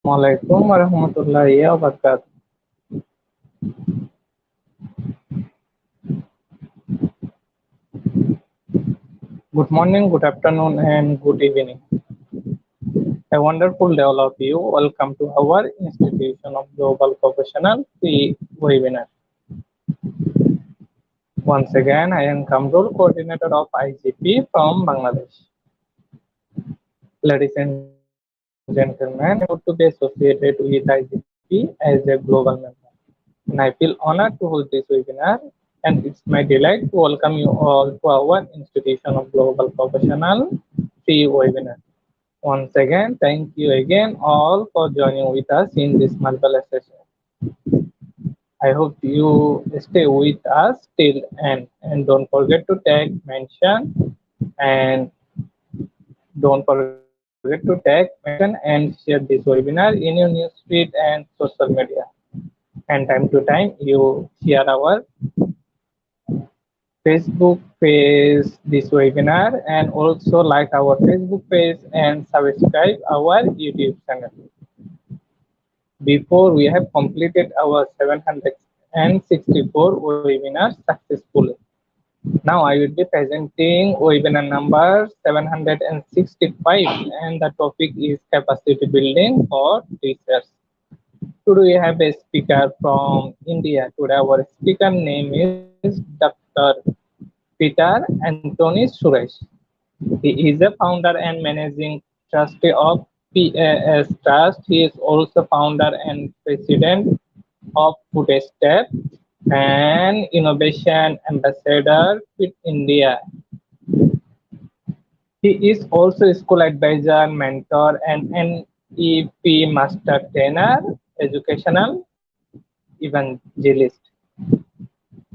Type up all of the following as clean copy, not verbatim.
Assalamualaikum warahmatullahi wabarakatuh. Good morning, good afternoon, and good evening. A wonderful day, all of you. Welcome to our Institution of Global Professional free webinar. Once again, I am Kamrul, coordinator of IGP from Bangladesh. Ladies and gentlemen, I'm proud to be associated with IGP as a global member. And I feel honored to hold this webinar, and it's my delight to welcome you all to our Institution of Global Professional free webinar. Once again, thank you again all for joining with us in this marvelous session. I hope you stay with us till end, and don't forget to tag, mention, and don't forget to tag, mention, and share this webinar in your newsfeed and social media. And time to time, you share our Facebook page this webinar, and also like our Facebook page and subscribe our YouTube channel. Before we have completed our 764 webinars successfully. Now I will be presenting webinar number 765, and the topic is capacity building for teachers. Today we have a speaker from India. Today our speaker name is Dr. Peter Anthony Suresh. He is a founder and managing trustee of PAS Trust. He is also founder and president of Footstep and Innovation Ambassador with India. He is also a school advisor, mentor, and NEP master trainer, educational evangelist.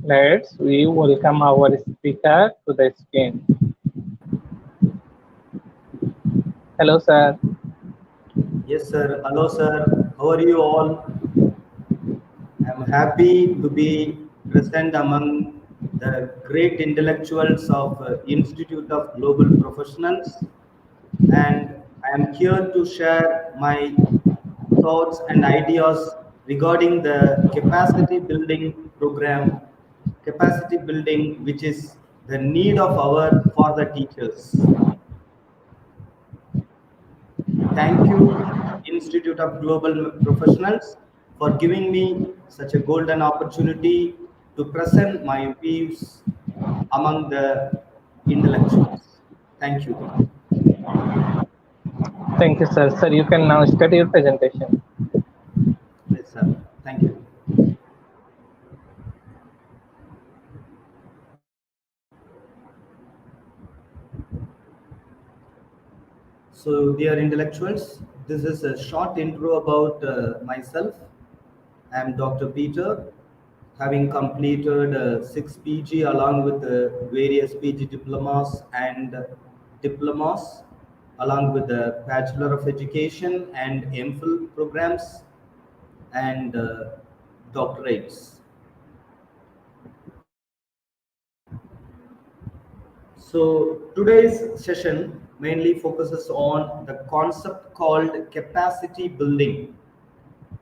Let's we welcome our speaker to the screen. Hello, sir. Yes, sir. Hello, sir. How are you all? I'm happy to be present among the great intellectuals of Institute of Global Professionals, and I am here to share my thoughts and ideas regarding the capacity building program, capacity building, which is the need of our for the teachers. Thank you, Institute of Global Professionals, for giving me such a golden opportunity to present my views among the intellectuals. Thank you. Thank you, sir. Sir, you can now start your presentation. Yes, sir. Thank you. So, dear intellectuals, this is a short intro about myself. I am Dr. Peter, having completed 6 PG along with various PG diplomas and diplomas, along with the Bachelor of Education and MPhil programs and doctorates. So today's session mainly focuses on the concept called capacity building,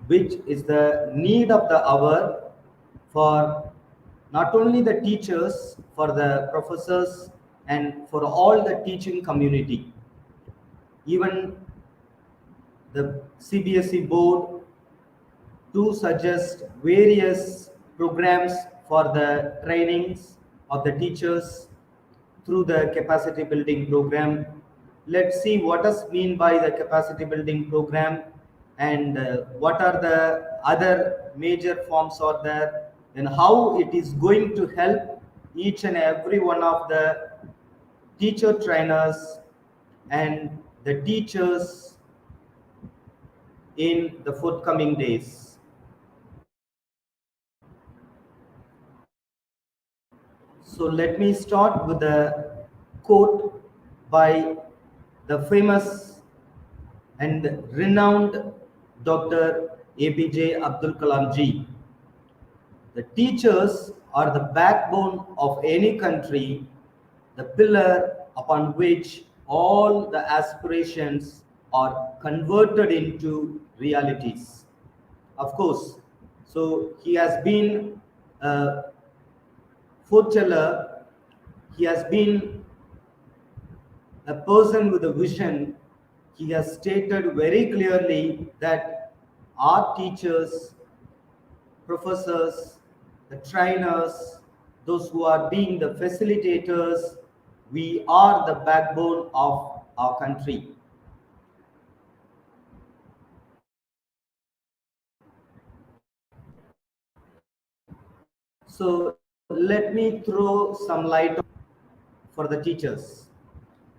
which is the need of the hour for not only the teachers, for the professors, and for all the teaching community. Even the CBSE board to suggest various programs for the trainings of the teachers through the capacity building program. Let's see what does mean by the capacity building program, and what are the other major forms are there, and how it is going to help each and every one of the teacher trainers and the teachers in the forthcoming days. So let me start with a quote by the famous and renowned Dr. APJ Abdul Kalam ji. The teachers are the backbone of any country, the pillar upon which all the aspirations are converted into realities. Of course, so he has been a foreteller, he has been a person with a vision. He has stated very clearly that our teachers, professors, the trainers, those who are being the facilitators, we are the backbone of our country. So let me throw some light for the teachers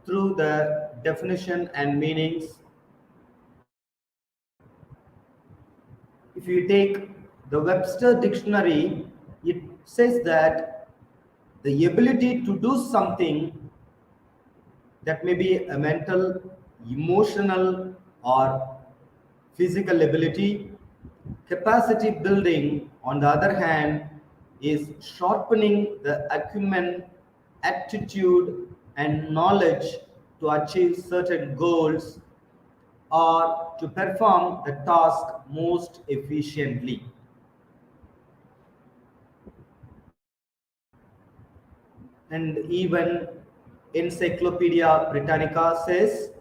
through the definition and meanings. If you take the Webster dictionary, it says that the ability to do something, that may be a mental, emotional, or physical ability. Capacity building, on the other hand, is sharpening the acumen, attitude, and knowledge to achieve certain goals or to perform the task most efficiently. And even Encyclopedia Britannica says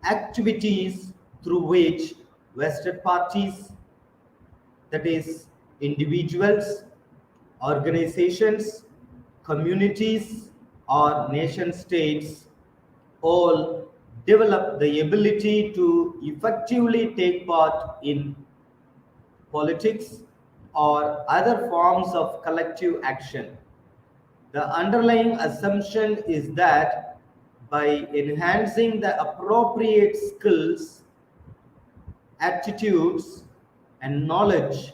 activities through which vested parties, that is, individuals, organizations, communities, or nation states, all develop the ability to effectively take part in politics or other forms of collective action. The underlying assumption is that by enhancing the appropriate skills, attitudes, and knowledge,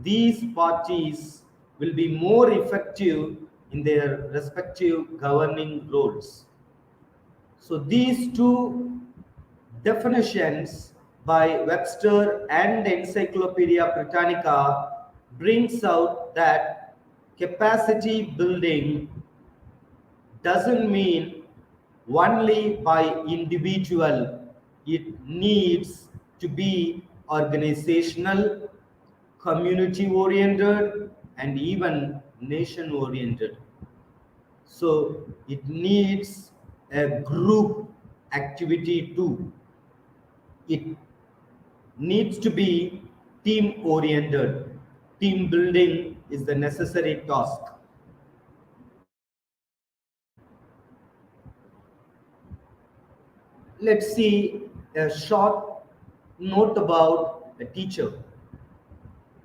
these parties will be more effective in their respective governing roles. So these two definitions by Webster and Encyclopedia Britannica brings out that capacity building doesn't mean only by individual. It needs to be organizational, community oriented, and even nation oriented. So it needs a group activity too. It needs to be team oriented. Team building is the necessary task. Let's see a short note about a teacher.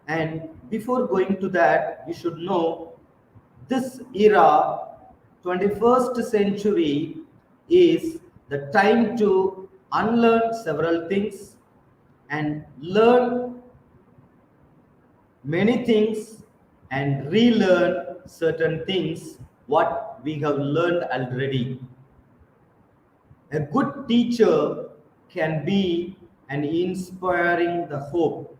And before going to that, we should know this era, 21st century, is the time to unlearn several things and learn many things and relearn certain things what we have learned already. A good teacher can be an inspiring the hope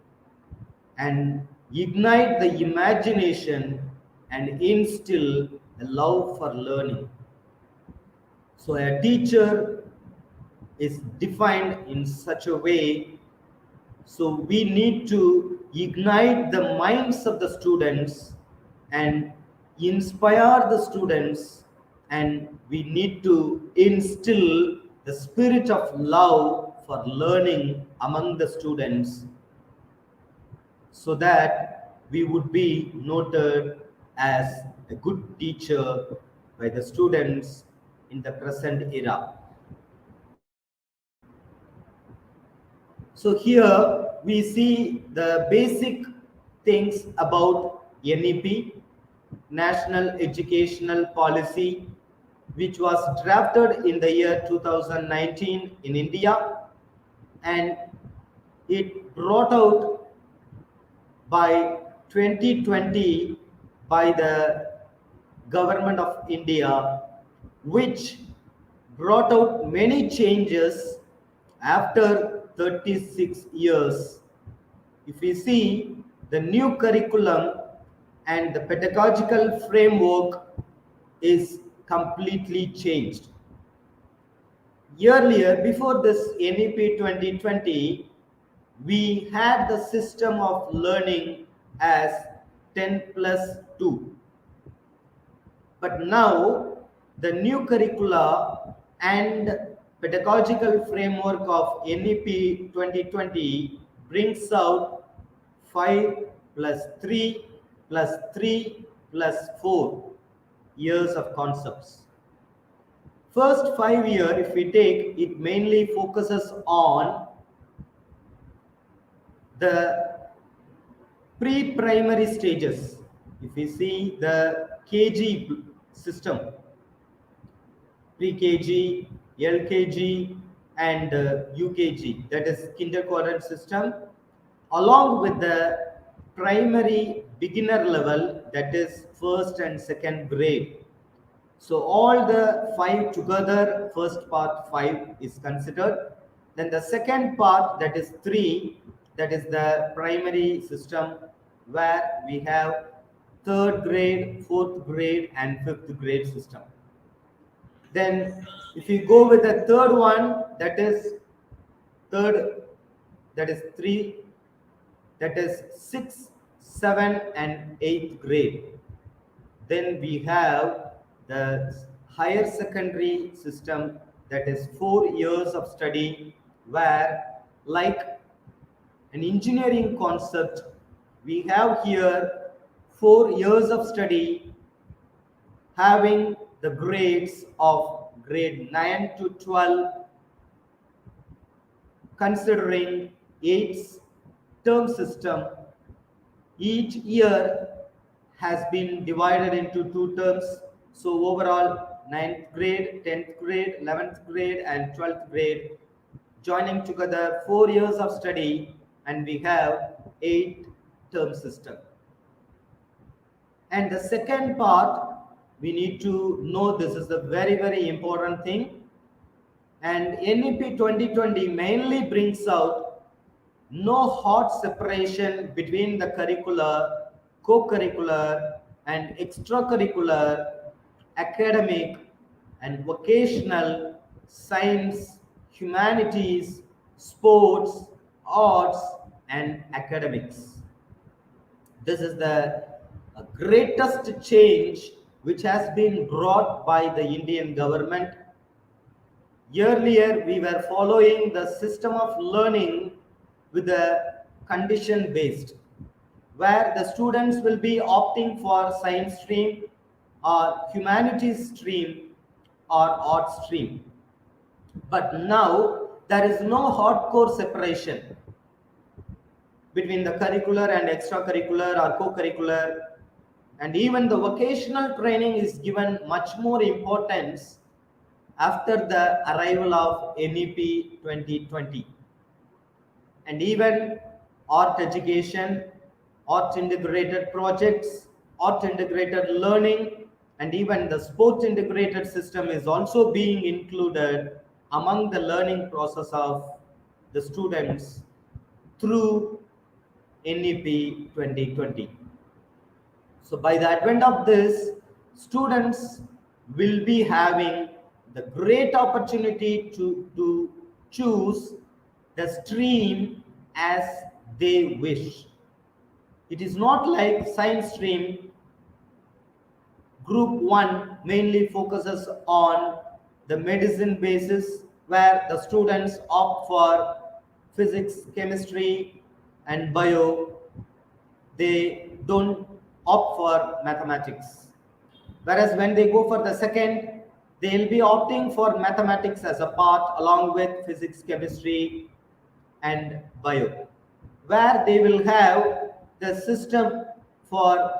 and ignite the imagination and instill a love for learning. So a teacher is defined in such a way, so we need to ignite the minds of the students and inspire the students, and we need to instill the spirit of love for learning among the students, so that we would be noted as a good teacher by the students in the present era. So here we see the basic things about NEP, National Educational Policy, which was drafted in the year 2019 in India, and it brought out by 2020 by the government of India, which brought out many changes after 36 years. If we see the new curriculum and the pedagogical framework is completely changed. Earlier, before this NEP 2020, we had the system of learning as 10 plus 2. But now the new curricula and pedagogical framework of NEP 2020 brings out 5 plus 3 plus 3 plus 4 years of concepts. First 5 year, if we take, it mainly focuses on the pre-primary stages. If we see the KG system, pre-KG, LKG and UKG, that is kindergarten system, along with the primary beginner level, that is first and second grade. So all the 5 together, first part 5 is considered. Then the second part, that is 3, that is the primary system, where we have third grade, fourth grade and fifth grade system. Then if you go with the third one, that is 3, that is 6, 7 and 8th grade. Then we have the higher secondary system, that is 4 years of study, where like an engineering concept, we have here 4 years of study having the grades of grade 9 to 12, considering 8 term system. Each year has been divided into 2 terms. So overall 9th grade, 10th grade, 11th grade and 12th grade joining together 4 years of study, and we have 8 term system. And the second part, we need to know, this is a very, very important thing. And NEP 2020 mainly brings out no hard separation between the curricular, co-curricular and extracurricular, academic and vocational, science, humanities, sports, arts and academics. This is the greatest change which has been brought by the Indian government. Earlier we were following the system of learning with the condition based, where the students will be opting for science stream or humanities stream or art stream. But now there is no hardcore separation between the curricular and extracurricular or co-curricular, and even the vocational training is given much more importance after the arrival of NEP 2020. And even art education, art integrated projects, art integrated learning, and even the sport integrated system is also being included among the learning process of the students through NEP 2020. So by the advent of this, students will be having the great opportunity to choose the stream as they wish. It is not like science stream. Group 1 mainly focuses on the medicine basis, where the students opt for physics, chemistry and bio. They don't opt for mathematics. Whereas when they go for the second, they'll be opting for mathematics as a part along with physics, chemistry and bio, where they will have the system for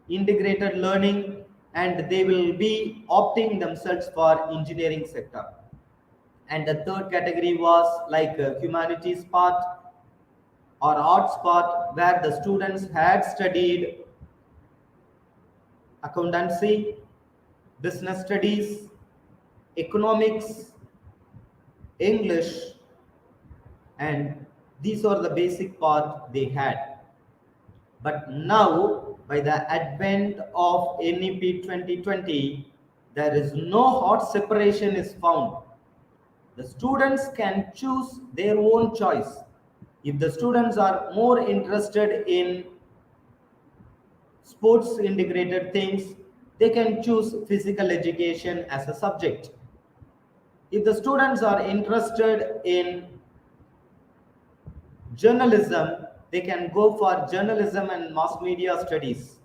integrated learning, and they will be opting themselves for engineering sector. And the third category was like humanities part or arts part, where the students had studied accountancy, business studies, economics, English, and these are the basic part they had. But now, by the advent of NEP 2020, there is no hard separation is found. The students can choose their own choice. If the students are more interested in sports integrated things, they can choose physical education as a subject. If the students are interested in journalism, they can go for journalism and mass media studies.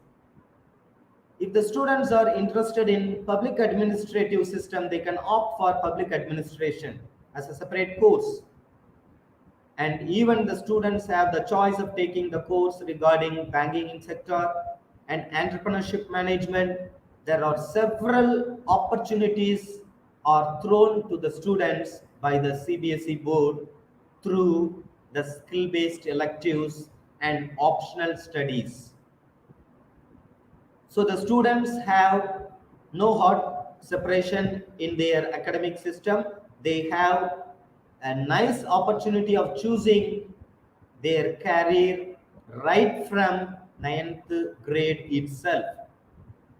If the students are interested in public administrative system, they can opt for public administration as a separate course. And even the students have the choice of taking the course regarding banking sector and entrepreneurship management. There are several opportunities are thrown to the students by the CBSE board through the skill-based electives and optional studies. So the students have no hard separation in their academic system. They have a nice opportunity of choosing their career right from ninth grade itself.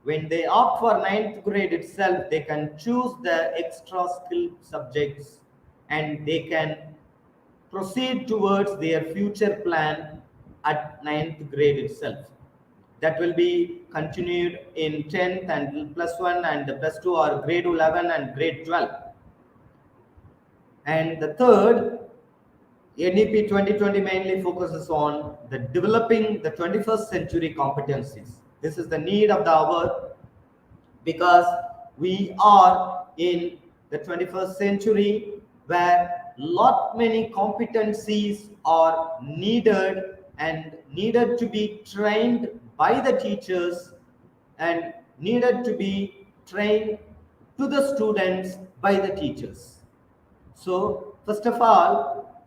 When they opt for ninth grade itself, they can choose the extra skill subjects and they can proceed towards their future plan at ninth grade itself. That will be continued in 10th and plus 1 and plus 2 or grade 11 and grade 12. And the third, NEP 2020 mainly focuses on the developing the 21st century competencies. This is the need of the hour because we are in the 21st century where lot many competencies are needed and needed to be trained by the teachers and needed to be trained to the students by the teachers. So first of all,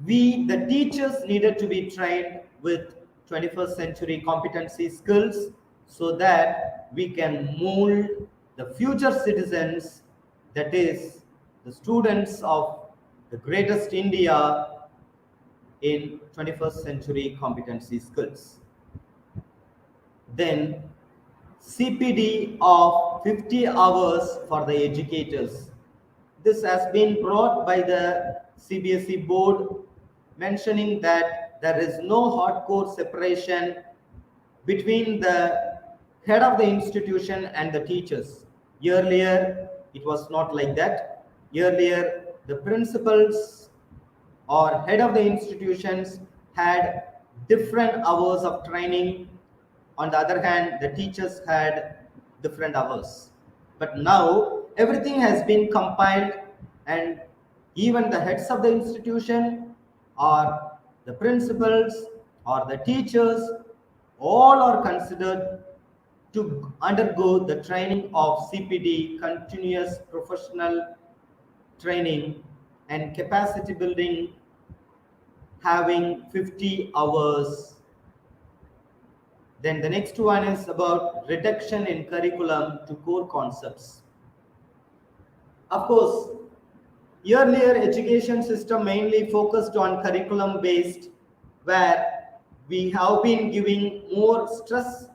we the teachers needed to be trained with 21st century competency skills so that we can mold the future citizens, that is the students of the greatest India in 21st century competency skills. Then CPD of 50 hours for the educators. This has been brought by the CBSE board, mentioning that there is no hardcore separation between the head of the institution and the teachers. Earlier, it was not like that. Earlier, the principals or head of the institutions had different hours of training. On the other hand, the teachers had different hours. But now everything has been compiled and even the heads of the institution or the principals or the teachers all are considered to undergo the training of CPD, continuous professional training and capacity building, having 50 hours. Then the next one is about reduction in curriculum to core concepts. Of course, earlier education system mainly focused on curriculum based, where we have been giving more stress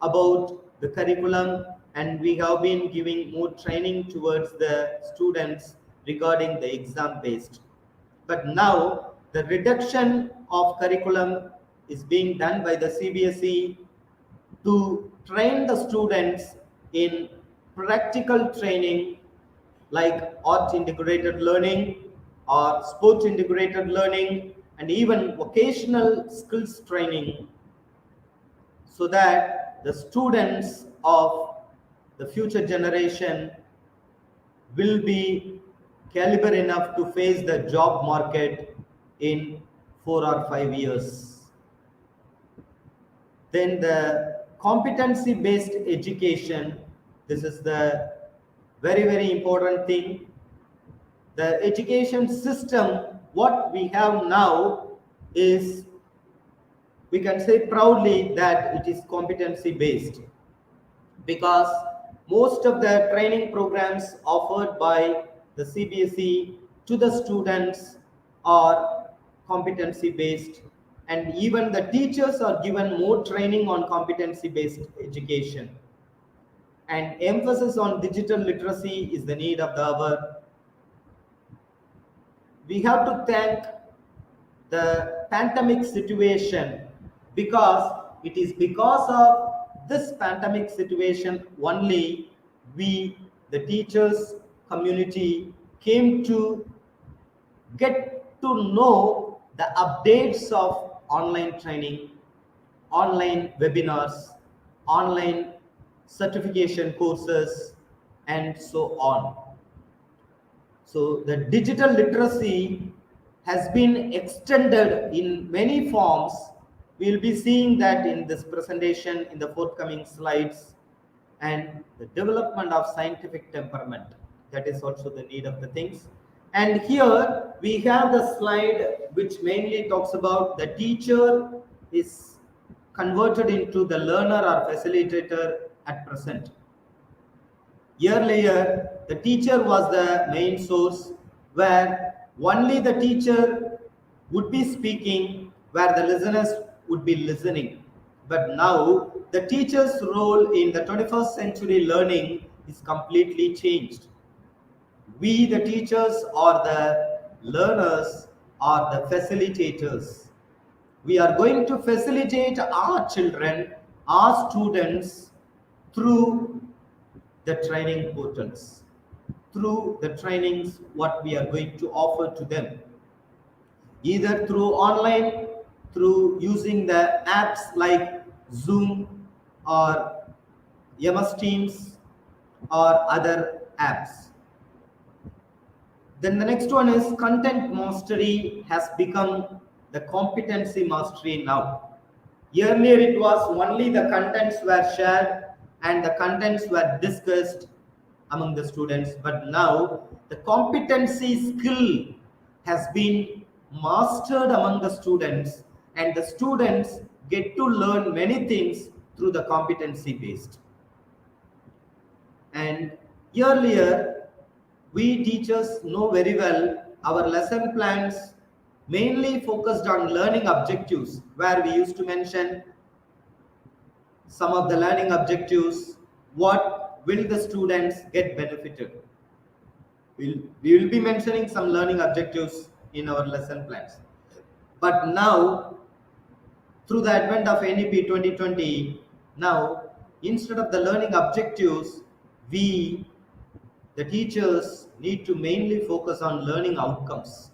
about the curriculum and we have been giving more training towards the students regarding the exam based. But now the reduction of curriculum is being done by the CBSE to train the students in practical training like art integrated learning or sport integrated learning and even vocational skills training, so that the students of the future generation will be caliber enough to face the job market in 4 or 5 years. Then the competency based education, this is the very important thing. The education system what we have now is, we can say proudly that it is competency based, because most of the training programs offered by the CBSE to the students are competency based, and even the teachers are given more training on competency based education. And emphasis on digital literacy is the need of the hour. We have to thank the pandemic situation, because it is because of this pandemic situation only we, the teachers community, came to get to know the updates of online training, online webinars, online certification courses, and so on. So the digital literacy has been extended in many forms. We'll be seeing that in this presentation in the forthcoming slides. And the development of scientific temperament, that is also the need of the things. And here we have the slide which mainly talks about the teacher is converted into the learner or facilitator at present. Earlier, the teacher was the main source, where only the teacher would be speaking, where the listeners would be listening. But now, the teacher's role in the 21st century learning is completely changed. We, the teachers, are the learners, are the facilitators. We are going to facilitate our children, our students, through the training portals, through the trainings what we are going to offer to them, either through online, through using the apps like Zoom or MS Teams or other apps. Then the next one is content mastery has become the competency mastery now. Earlier it was only the contents were shared and the contents were discussed among the students, but now the competency skill has been mastered among the students, and the students get to learn many things through the competency based. And earlier, we teachers know very well our lesson plans mainly focused on learning objectives, where we used to mention some of the learning objectives, what will the students get benefited. We will be mentioning some learning objectives in our lesson plans. But now, through the advent of NEP 2020, now instead of the learning objectives, we, the teachers, need to mainly focus on learning outcomes.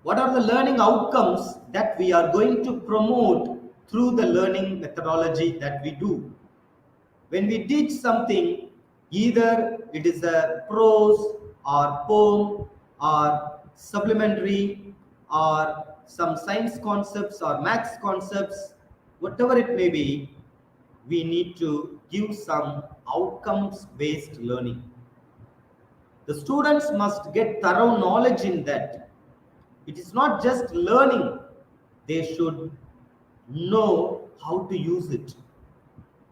What are the learning outcomes that we are going to promote through the learning methodology that we do? When we teach something, either it is a prose or poem or supplementary or some science concepts or maths concepts, whatever it may be, we need to give some outcomes based learning. The students must get thorough knowledge in that. It is not just learning, they should know how to use it.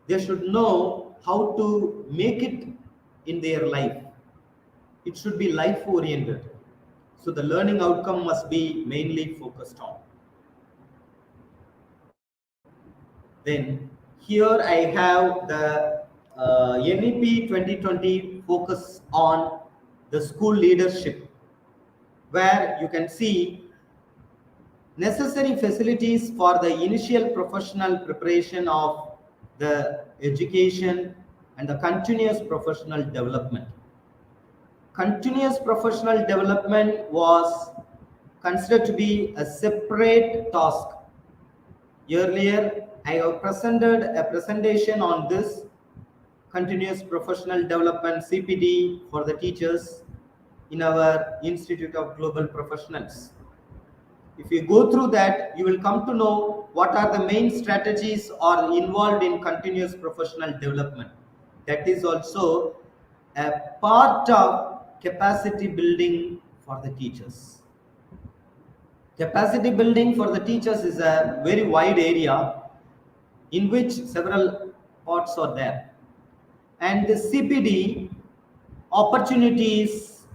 They should know how to make it in their life. It should be life oriented. So the learning outcome must be mainly focused on. Then here I have the NEP 2020 focus on the school leadership, where you can see necessary facilities for the initial professional preparation of the education and the continuous professional development. Continuous professional development was considered to be a separate task. Earlier, I have presented a presentation on this continuous professional development CPD for the teachers in our Institute of Global Professionals. If you go through that, you will come to know what are the main strategies are involved in continuous professional development. That is also a part of capacity building for the teachers. Capacity building for the teachers is a very wide area in which several parts are there. And the CPD opportunities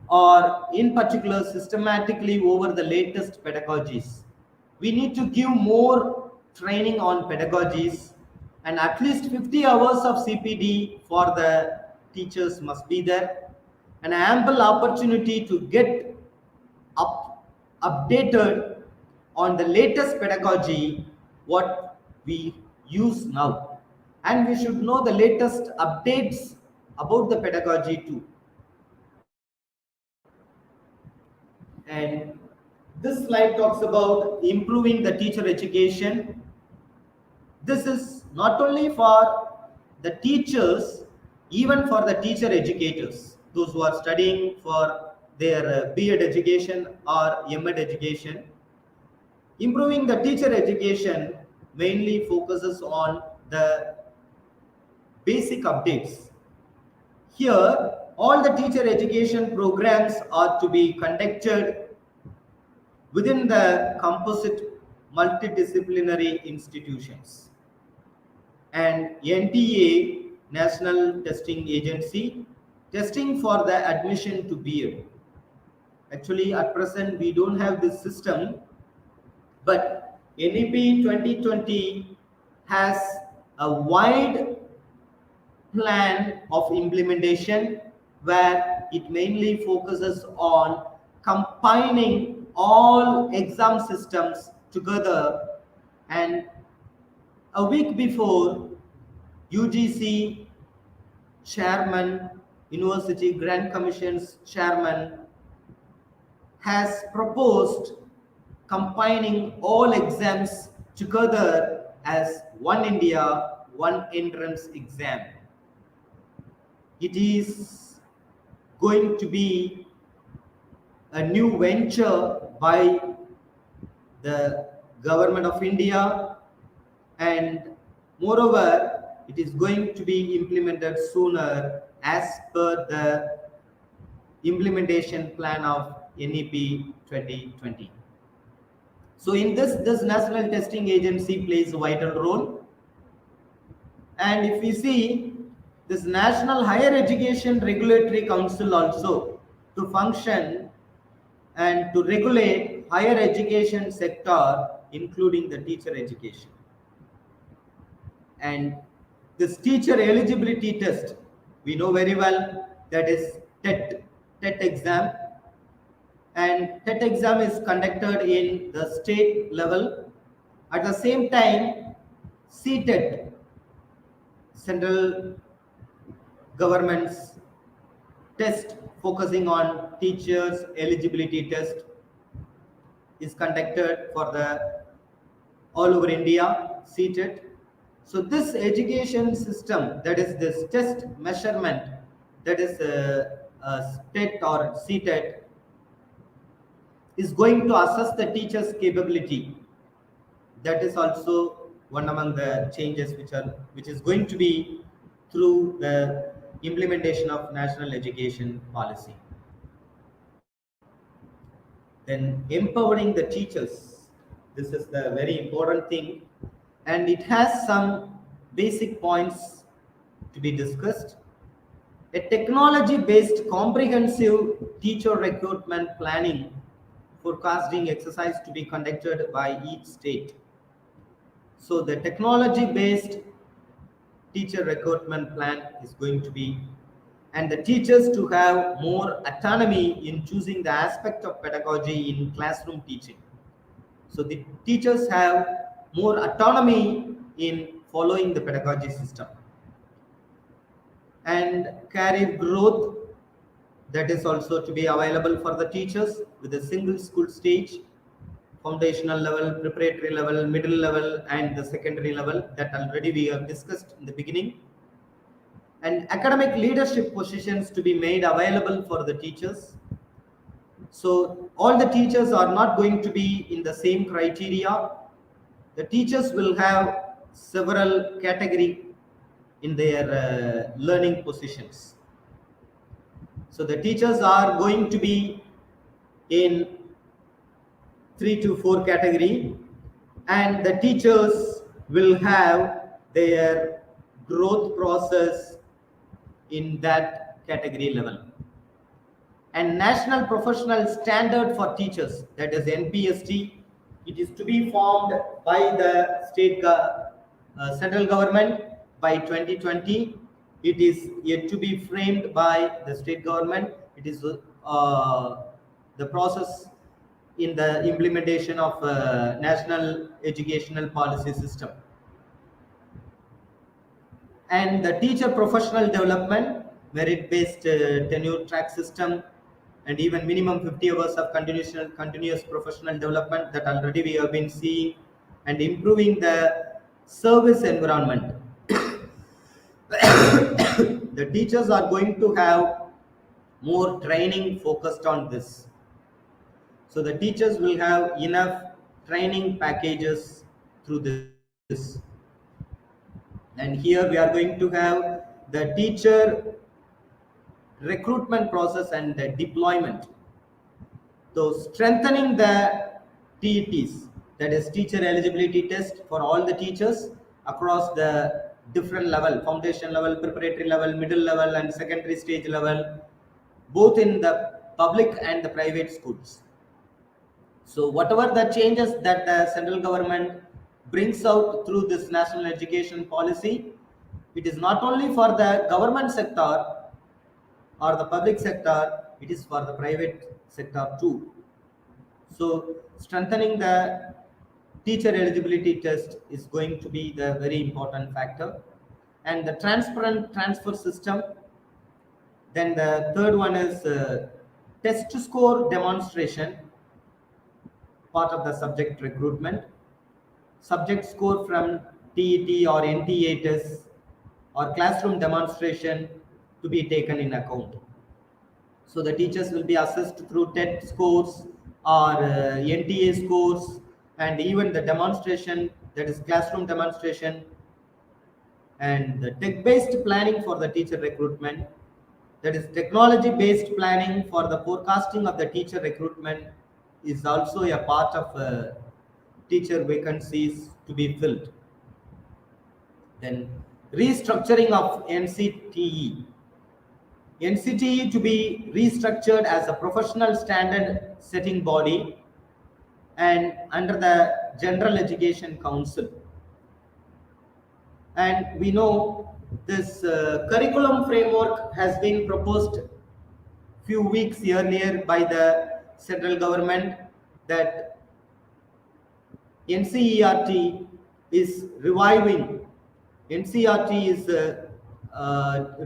are in particular systematically over the latest pedagogies. We need to give more training on pedagogies, and at least 50 hours of CPD for the teachers must be there. An ample opportunity to get up updated on the latest pedagogy what we use now, and we should know the latest updates about the pedagogy too. And this slide talks about improving the teacher education. This is not only for the teachers, even for the teacher educators, those who are studying for their B.Ed education or M.Ed education. Improving the teacher education mainly focuses on the basic updates. Here, all the teacher education programs are to be conducted within the composite multidisciplinary institutions. And NTA, National Testing Agency, testing for the admission to B.Ed. Actually, at present, we don't have this system, but NEP 2020 has a wide plan of implementation where it mainly focuses on combining all exam systems together. And a week before, UGC chairman, University Grant Commission's chairman has proposed combining all exams together as one India, one entrance exam. It is going to be a new venture by the government of India, and moreover, it is going to be implemented sooner as per the implementation plan of NEP 2020. So in this National Testing Agency plays a vital role. And if we see this National Higher Education Regulatory Council also to function and to regulate higher education sector, including the teacher education. And this teacher eligibility test, we know very well, that is TET exam. And TET exam is conducted in the state level. At the same time, CTET, central government's test focusing on teachers eligibility test, is conducted for the all over India, CTET. So this education system, that is this test measurement, that is TET or CTET, is going to assess the teacher's capability. That is also one among the changes which is going to be through the implementation of national education policy. Then empowering the teachers. This is the very important thing, and it has some basic points to be discussed. A technology-based comprehensive teacher recruitment planning forecasting exercise to be conducted by each state. So the technology-based teacher recruitment plan is going to be, and the teachers to have more autonomy in choosing the aspect of pedagogy in classroom teaching. So the teachers have more autonomy in following the pedagogy system. And career growth, that is also to be available for the teachers with a single school stage, foundational level, preparatory level, middle level, and the secondary level, that already we have discussed in the beginning. And academic leadership positions to be made available for the teachers. So all the teachers are not going to be in the same criteria. The teachers will have several category in their learning positions. So the teachers are going to be in 3 to 4 category, and the teachers will have their growth process in that category level. And national professional standard for teachers, that is NPST, it is to be formed by the central government by 2020. It is yet to be framed by the state government. It is the process in the implementation of national educational policy system. And the teacher professional development, merit-based tenure track system, and even minimum 50 hours of continuous professional development that already we have been seeing, and improving the service environment. The teachers are going to have more training focused on this. So the teachers will have enough training packages through this. And here we are going to have the teacher recruitment process and the deployment. So strengthening the TETs, that is teacher eligibility test for all the teachers across the different level, foundation level, preparatory level, middle level and secondary stage level, both in the public and the private schools. So whatever the changes that the central government brings out through this national education policy, it is not only for the government sector or the public sector, it is for the private sector too. So strengthening the teacher eligibility test is going to be the very important factor. And the transparent transfer system. Then the third one is test score demonstration, part of the subject recruitment. Subject score from TET or NTA test or classroom demonstration to be taken in account. So the teachers will be assessed through TET scores or NTA scores, and even the demonstration, that is classroom demonstration, and the tech-based planning for the teacher recruitment, that is technology-based planning for the forecasting of the teacher recruitment, is also a part of teacher vacancies to be filled. Then restructuring of NCTE. NCTE to be restructured as a professional standard setting body and under the General Education Council. And we know this curriculum framework has been proposed few weeks earlier by the central government, that NCERT is reviving. NCERT is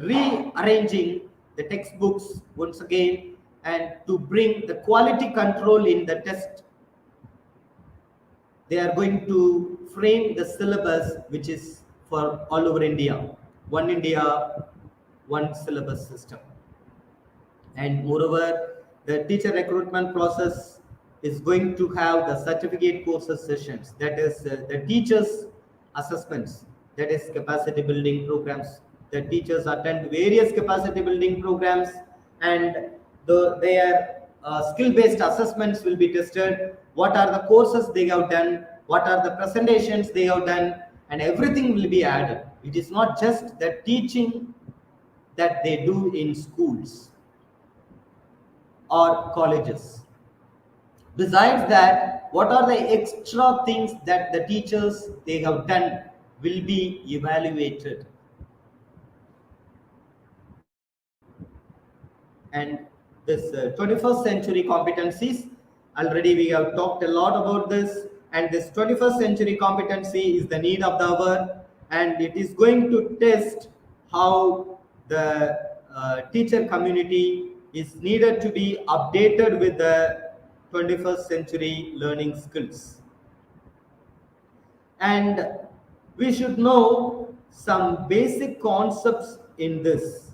rearranging the textbooks once again, and to bring the quality control in the test. They are going to frame the syllabus which is for all over India. One India, one syllabus system. And moreover, the teacher recruitment process is going to have the certificate courses sessions, that is the teachers assessments, that is capacity building programs. The teachers attend various capacity building programs, and their skill-based assessments will be tested. What are the courses they have done, what are the presentations they have done, and everything will be added. It is not just the teaching that they do in schools or colleges. Besides that, what are the extra things that the teachers they have done will be evaluated. And this 21st century competencies, already we have talked a lot about this, and this 21st century competency is the need of the hour, and it is going to test how the teacher community is needed to be updated with the 21st century learning skills. And we should know some basic concepts in this,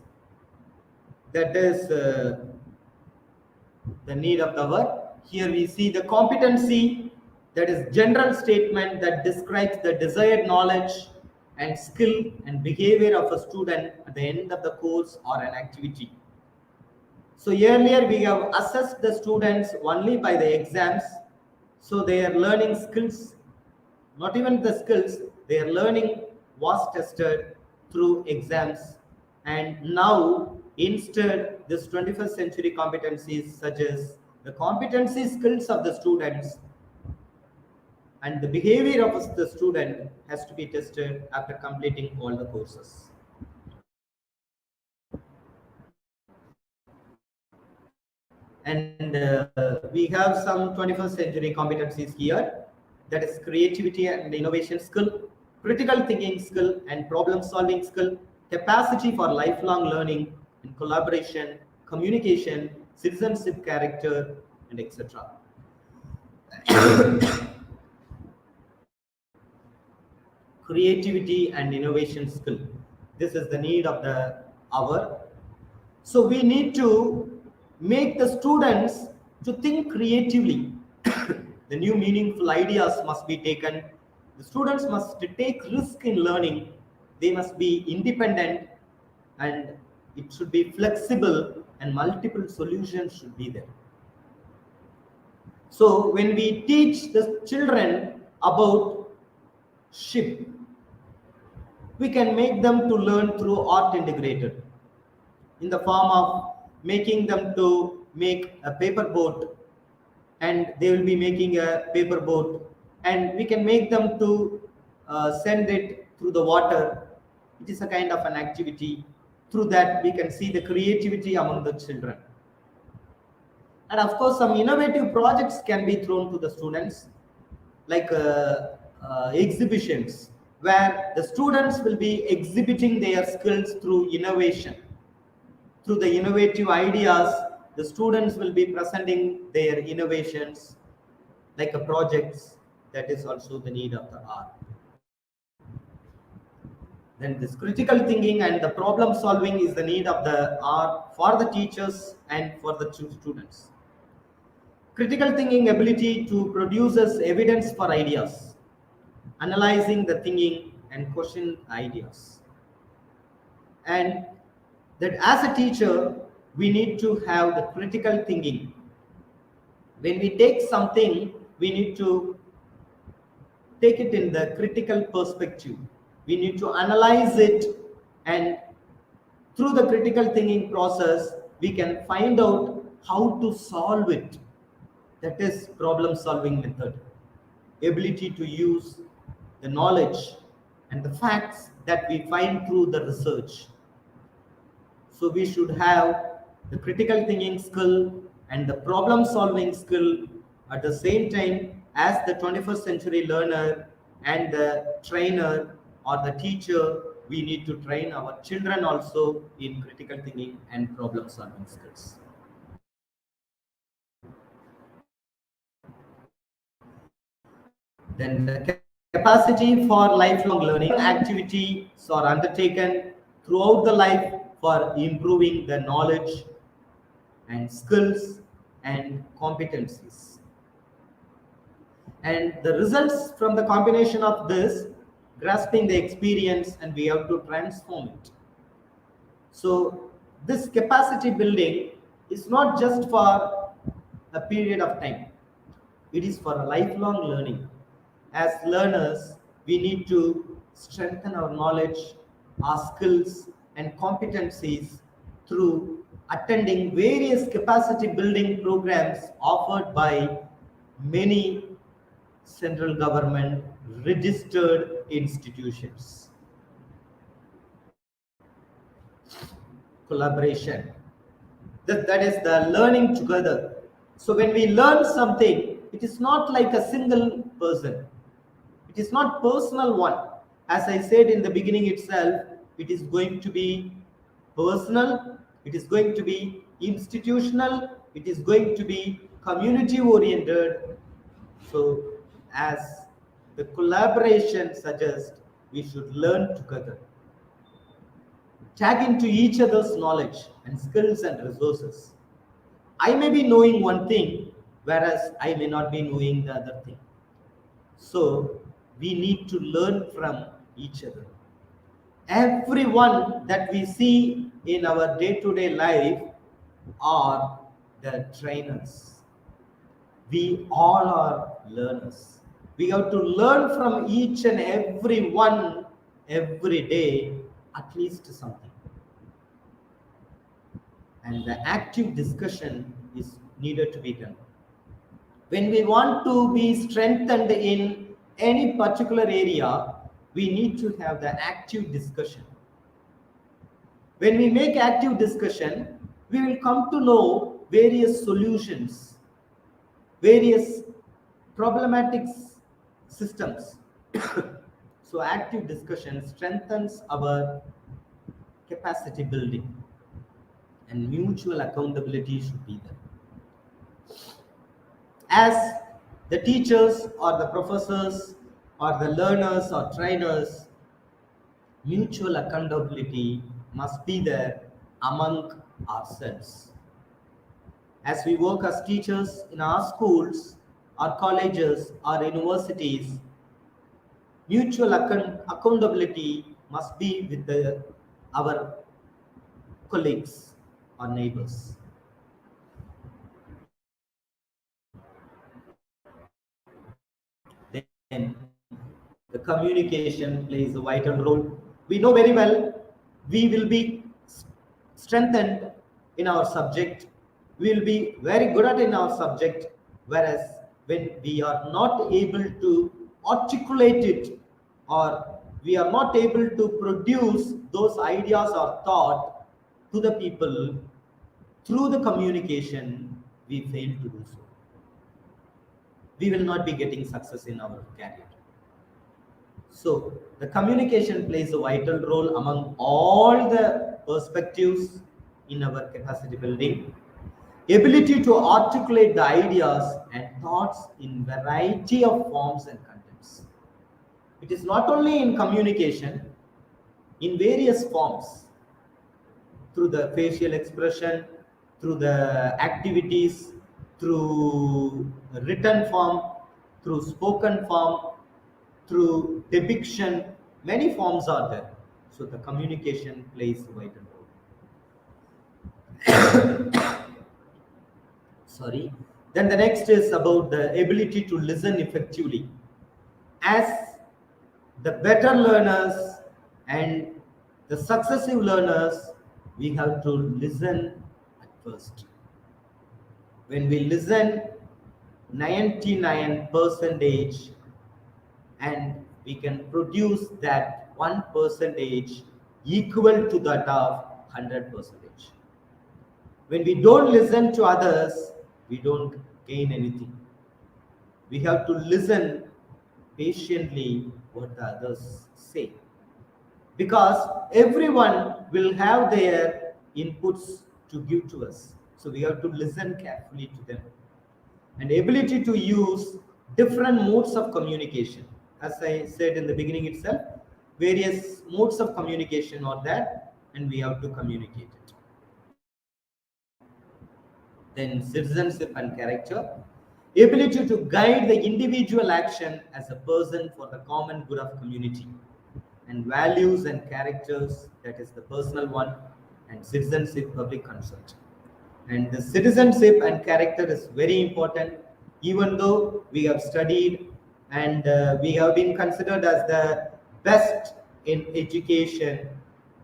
that is the need of the hour. Here we see the competency, that is general statement that describes the desired knowledge and skill and behavior of a student at the end of the course or an activity. So earlier we have assessed the students only by the exams, so their learning skills, not even the skills, their learning was tested through exams. And now instead, this 21st century competencies such as the competency skills of the students and the behavior of the student has to be tested after completing all the courses. and we have some 21st century competencies here, that is creativity and innovation skill, critical thinking skill and problem solving skill, capacity for lifelong learning and collaboration, communication, citizenship character, and etc. Creativity and innovation skill, this is the need of the hour. So we need to make the students to think creatively. The new meaningful ideas must be taken. The students must take risk in learning. They must be independent, and it should be flexible, and multiple solutions should be there. So when we teach the children about ship, we can make them to learn through art integrated, in the form of making them to make a paper boat, and they will be making a paper boat, and we can make them to send it through the water. It is a kind of an activity. Through that we can see the creativity among the children, and of course some innovative projects can be thrown to the students, like exhibitions, where the students will be exhibiting their skills through innovation. Through the innovative ideas, the students will be presenting their innovations, like a projects. That is also the need of the art. Then this critical thinking and the problem solving is the need of the art for the teachers and for the students. Critical thinking ability to produce evidence for ideas, analyzing the thinking and question ideas. And that as a teacher, we need to have the critical thinking. When we take something, we need to take it in the critical perspective. We need to analyze it, and through the critical thinking process, we can find out how to solve it. That is problem solving method. Ability to use the knowledge and the facts that we find through the research. So we should have the critical thinking skill and the problem solving skill at the same time as the 21st century learner and the trainer or the teacher. We need to train our children also in critical thinking and problem solving skills. Then the capacity for lifelong learning activities are undertaken throughout the life for improving the knowledge and skills and competencies. And the results from the combination of this, grasping the experience, and we have to transform it. So this capacity building is not just for a period of time. It is for a lifelong learning. As learners, we need to strengthen our knowledge, our skills, and competencies through attending various capacity building programs offered by many central government registered institutions. Collaboration. That is the learning together. So when we learn something, it is not like a single person. It is not personal one. As I said in the beginning itself, it is going to be personal, it is going to be institutional, it is going to be community oriented. So as the collaboration suggests, we should learn together. Tag into each other's knowledge and skills and resources. I may be knowing one thing, whereas I may not be knowing the other thing. So we need to learn from each other. Everyone that we see in our day-to-day life are the trainers. We all are learners. We have to learn from each and every one every day, at least something. And the active discussion is needed to be done. When we want to be strengthened in any particular area, we need to have the active discussion. When we make active discussion, we will come to know various solutions, various problematic systems. So active discussion strengthens our capacity building, and mutual accountability should be there. As the teachers or the professors or the learners or trainers, mutual accountability must be there among ourselves. As we work as teachers in our schools, our colleges, our universities, mutual accountability must be with our colleagues or neighbors. Then the communication plays a vital role. We know very well we will be strengthened in our subject. We will be very good at in our subject, whereas when we are not able to articulate it, or we are not able to produce those ideas or thought to the people through the communication, we fail to do so. We will not be getting success in our career. So the communication plays a vital role among all the perspectives in our capacity building. Ability to articulate the ideas and thoughts in variety of forms and contents. It is not only in communication, in various forms, through the facial expression, through the activities, through written form, through spoken form, through depiction. Many forms are there. So the communication plays a vital role. Sorry. Then the next is about the ability to listen effectively. As the better learners and the successive learners, we have to listen at first. When we listen 99%, and we can produce that 1% equal to that of 100%. When we don't listen to others, we don't gain anything. We have to listen patiently what the others say, because everyone will have their inputs to give to us. So we have to listen carefully to them. And ability to use different modes of communication. As I said in the beginning itself, various modes of communication are there, and we have to communicate it. Then citizenship and character. Ability to guide the individual action as a person for the common good of community. And values and characters, that is the personal one, and citizenship, public consent. And the citizenship and character is very important. Even though we have studied and we have been considered as the best in education,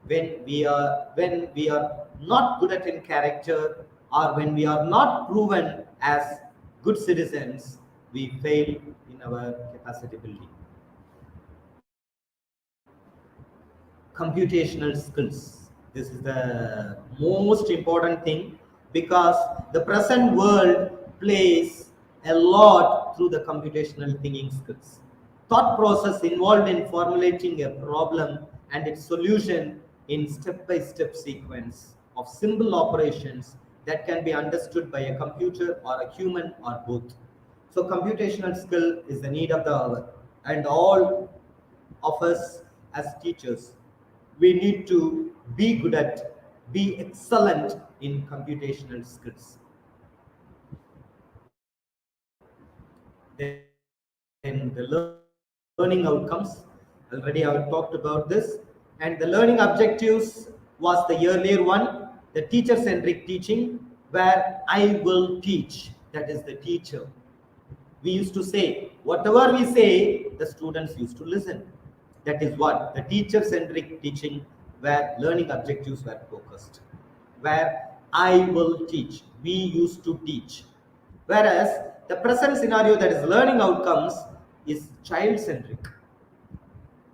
when we are not good at in character, or when we are not proven as good citizens, we fail in our capacity building. Computational skills. This is the most important thing, because the present world plays a lot through the computational thinking skills. Thought process involved in formulating a problem and its solution in step-by-step sequence of simple operations that can be understood by a computer or a human or both. So computational skill is the need of the hour, and all of us as teachers, we need to be good at, be excellent in computational skills. Then the learning outcomes, already I have talked about this, and the learning objectives was the earlier one, the teacher-centric teaching, where I will teach, that is the teacher. We used to say, whatever we say, the students used to listen. That is what the teacher-centric teaching, where learning objectives were focused, where I will teach, we used to teach. Whereas the present scenario, that is learning outcomes, is child-centric.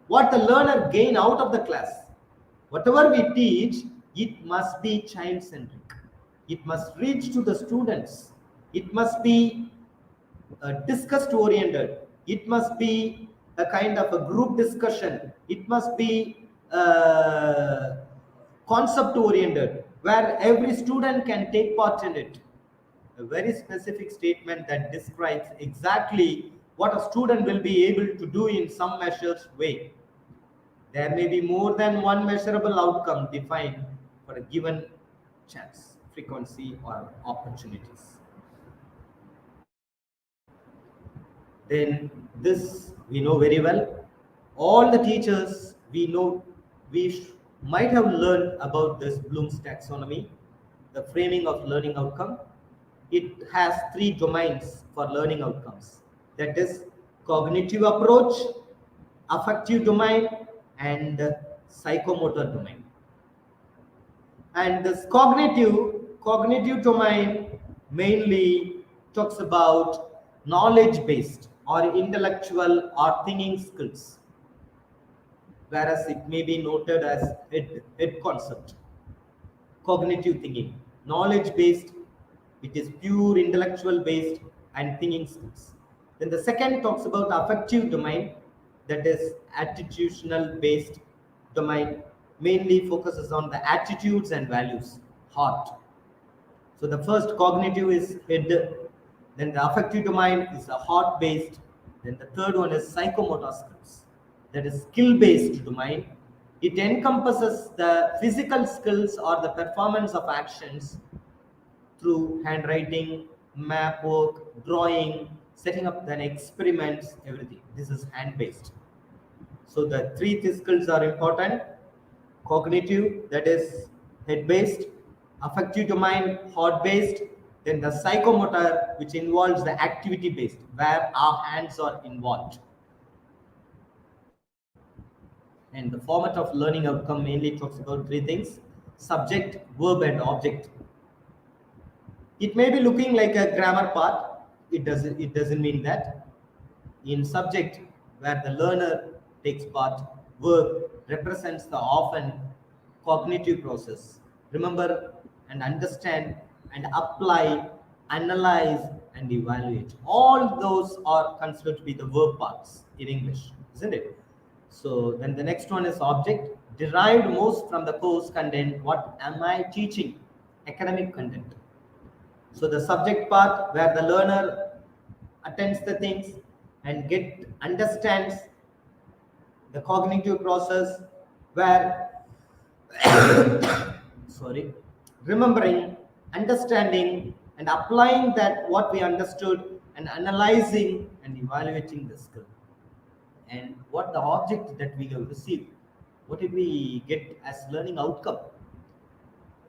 What the learner gain out of the class, whatever we teach, it must be child-centric. It must reach to the students. It must be discussed oriented. It must be a kind of a group discussion. It must be concept oriented, where every student can take part in it. A very specific statement that describes exactly what a student will be able to do in some measures way. There may be more than one measurable outcome defined for a given chance, frequency, or opportunities. Then this we know very well. All the teachers we know, might have learned about this Bloom's taxonomy, the framing of learning outcome. It has three domains for learning outcomes, that is cognitive approach, affective domain, and psychomotor domain. And this cognitive domain mainly talks about knowledge based or intellectual or thinking skills, whereas it may be noted as head concept. Cognitive thinking, knowledge based, it is pure intellectual based and thinking skills. Then the second talks about affective domain, that is attitudinal based domain, mainly focuses on the attitudes and values, heart. So the first cognitive is head, then the affective domain is the heart based, then the third one is psychomotor skills, that is skill based domain. It encompasses the physical skills or the performance of actions through handwriting, map work, drawing, setting up then experiments, everything. This is hand based. So the three skills are important: cognitive, that is head based; affective domain, heart based; then the psychomotor, which involves the activity based, where our hands are involved. And the format of learning outcome mainly talks about three things: subject, verb, and object. It may be looking like a grammar part. It doesn't mean that. In subject, where the learner takes part, verb represents the often cognitive process. Remember and understand and apply, analyze and evaluate. All those are considered to be the verb parts in English, isn't it? So then the next one is object, derived most from the course content. What am I teaching? Academic content. So the subject part, where the learner attends the things and understands the cognitive process, where sorry, remembering, understanding and applying that what we understood, and analyzing and evaluating the skill. And what the object that we have received, what did we get as learning outcome?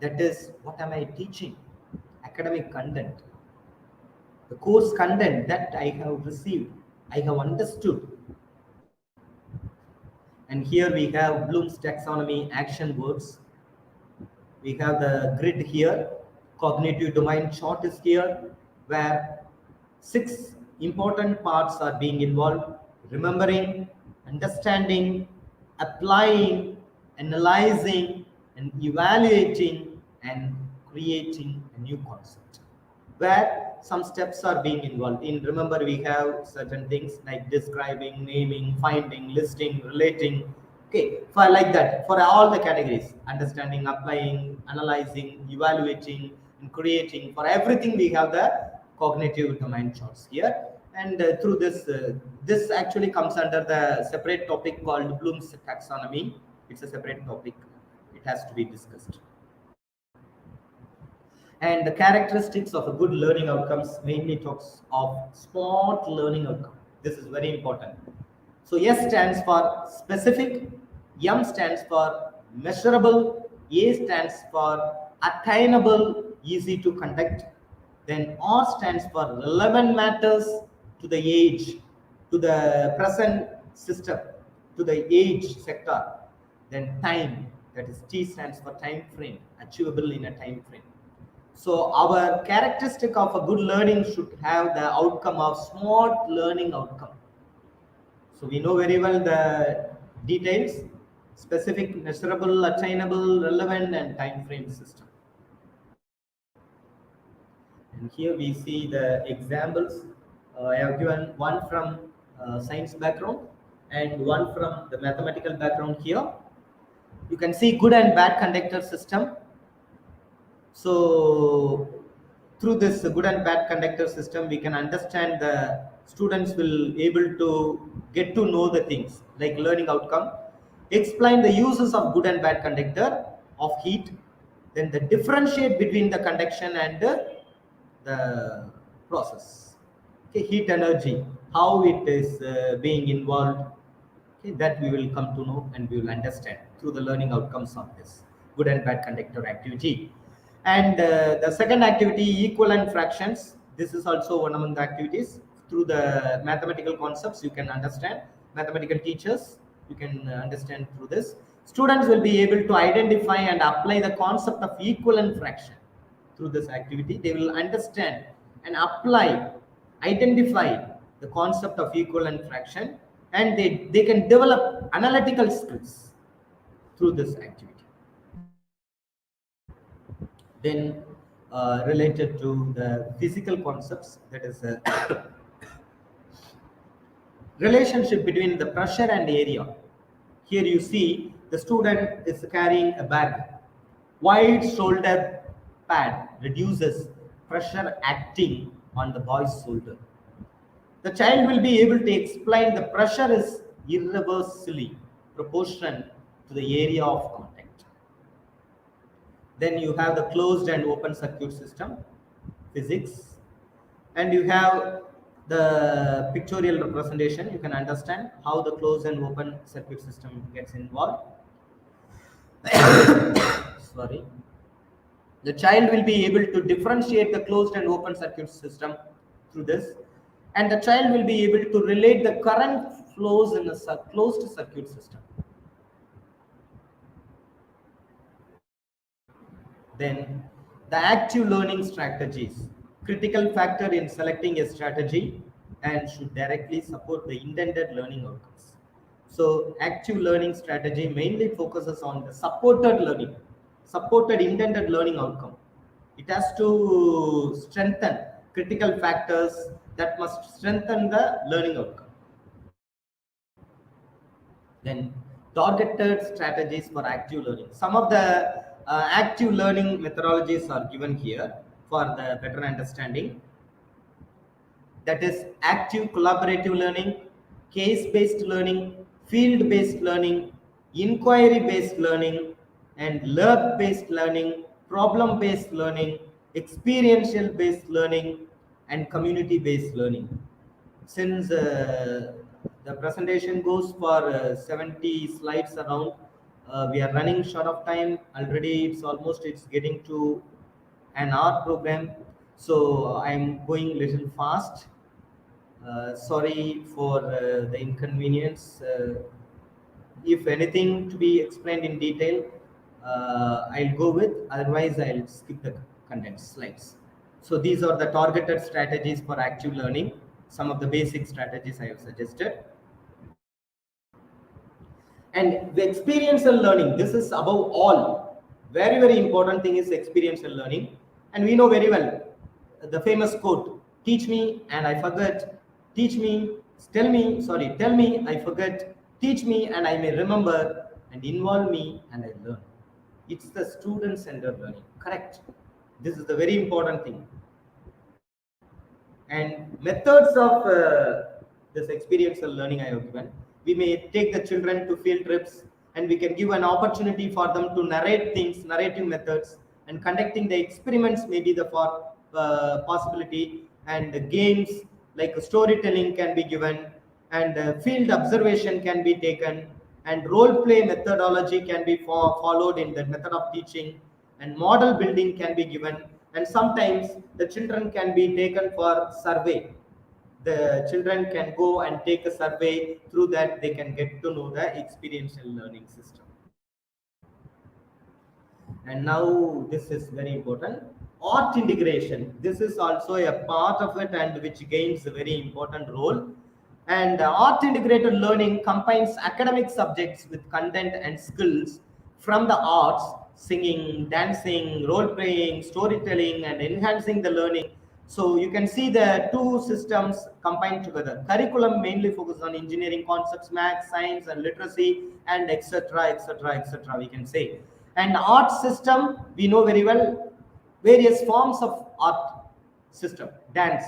That is, what am I teaching? Academic content, the course content that I have received, I have understood. And here we have Bloom's taxonomy action words. We have the grid here, cognitive domain chart is here, where 6 important parts are being involved: remembering, understanding, applying, analyzing, and evaluating, and creating a new concept, where some steps are being involved. In remember, we have certain things like describing, naming, finding, listing, relating. Okay, for like that, for all the categories: understanding, applying, analyzing, evaluating, and creating. For everything, we have the cognitive domain charts here. And through this, this actually comes under the separate topic called Bloom's taxonomy. It's a separate topic. It has to be discussed. And the characteristics of a good learning outcomes mainly talks of SMART learning outcome. This is very important. So S stands for specific, M stands for measurable, A stands for attainable, easy to conduct. Then R stands for relevant matters to the age, to the present system, to the age sector. Then time, that is T stands for time frame, achievable in a time frame. So our characteristic of a good learning should have the outcome of SMART learning outcome. So we know very well the details: specific, measurable, attainable, relevant, and time frame system. And here we see the examples. I have given one from science background and one from the mathematical background here. You can see good and bad conductor system. So through this good and bad conductor system, we can understand the students will able to get to know the things like learning outcome, explain the uses of good and bad conductor of heat, then the differentiate between the conduction and the process. Okay, heat energy, how it is being involved. Okay, that we will come to know and we will understand through the learning outcomes of this good and bad conductor activity. And the second activity, equivalent fractions. This is also one among the activities. Through the mathematical concepts, you can understand. Mathematical teachers, you can understand through this. Students will be able to identify and apply the concept of equivalent fraction through this activity. They will understand and apply, identify the concept of equivalent fraction, and they can develop analytical skills through this activity. Then related to the physical concepts, that is relationship between the pressure and area. Here you see the student is carrying a bag. Wide shoulder pad reduces pressure acting on the boy's shoulder. The child will be able to explain the pressure is irreversibly proportional to the area of contact. Then you have the closed and open circuit system, physics, and you have the pictorial representation. You can understand how the closed and open circuit system gets involved. Sorry. The child will be able to differentiate the closed and open circuit system through this, and the child will be able to relate the current flows in a closed circuit system. Then the active learning strategies, critical factor in selecting a strategy and should directly support the intended learning outcomes. So active learning strategy mainly focuses on the supported learning, supported intended learning outcome. It has to strengthen critical factors that must strengthen the learning outcome. Then targeted strategies for active learning. Some of the active learning methodologies are given here for the better understanding. That is active collaborative learning, case-based learning, field-based learning, inquiry-based learning, and lab-based learning, problem-based learning, experiential-based learning, and community-based learning. Since the presentation goes for 70 slides around, we are running short of time already. It's getting to an hour program, so I'm going little fast. Sorry for the inconvenience. If anything to be explained in detail, I'll go with, otherwise I'll skip the condensed slides. So these are the targeted strategies for active learning, some of the basic strategies I have suggested. And the experiential learning, this is above all, very, very important thing is experiential learning. And we know very well the famous quote, teach me and I forget, teach me, tell me, I forget, teach me and I may remember, and involve me and I learn. It's the student-centered learning, correct? This is the very important thing. And methods of this experiential learning I have given. We may take the children to field trips, and we can give an opportunity for them to narrate things, narrative methods, and conducting the experiments may be the possibility, and the games like storytelling can be given, and field observation can be taken, and role play methodology can be followed in the method of teaching, and model building can be given, and sometimes the children can be taken for survey. The children can go and take a survey. Through that they can get to know the experiential learning system. And now this is very important, art integration. This is also a part of it, and which gains a very important role. And art integrated learning combines academic subjects with content and skills from the arts, singing, dancing, role playing, storytelling, and enhancing the learning So you can see the two systems combined together. Curriculum mainly focuses on engineering concepts, math, science, and literacy, and etc., etc., etc. We can say. And art system, we know very well various forms of art system: dance,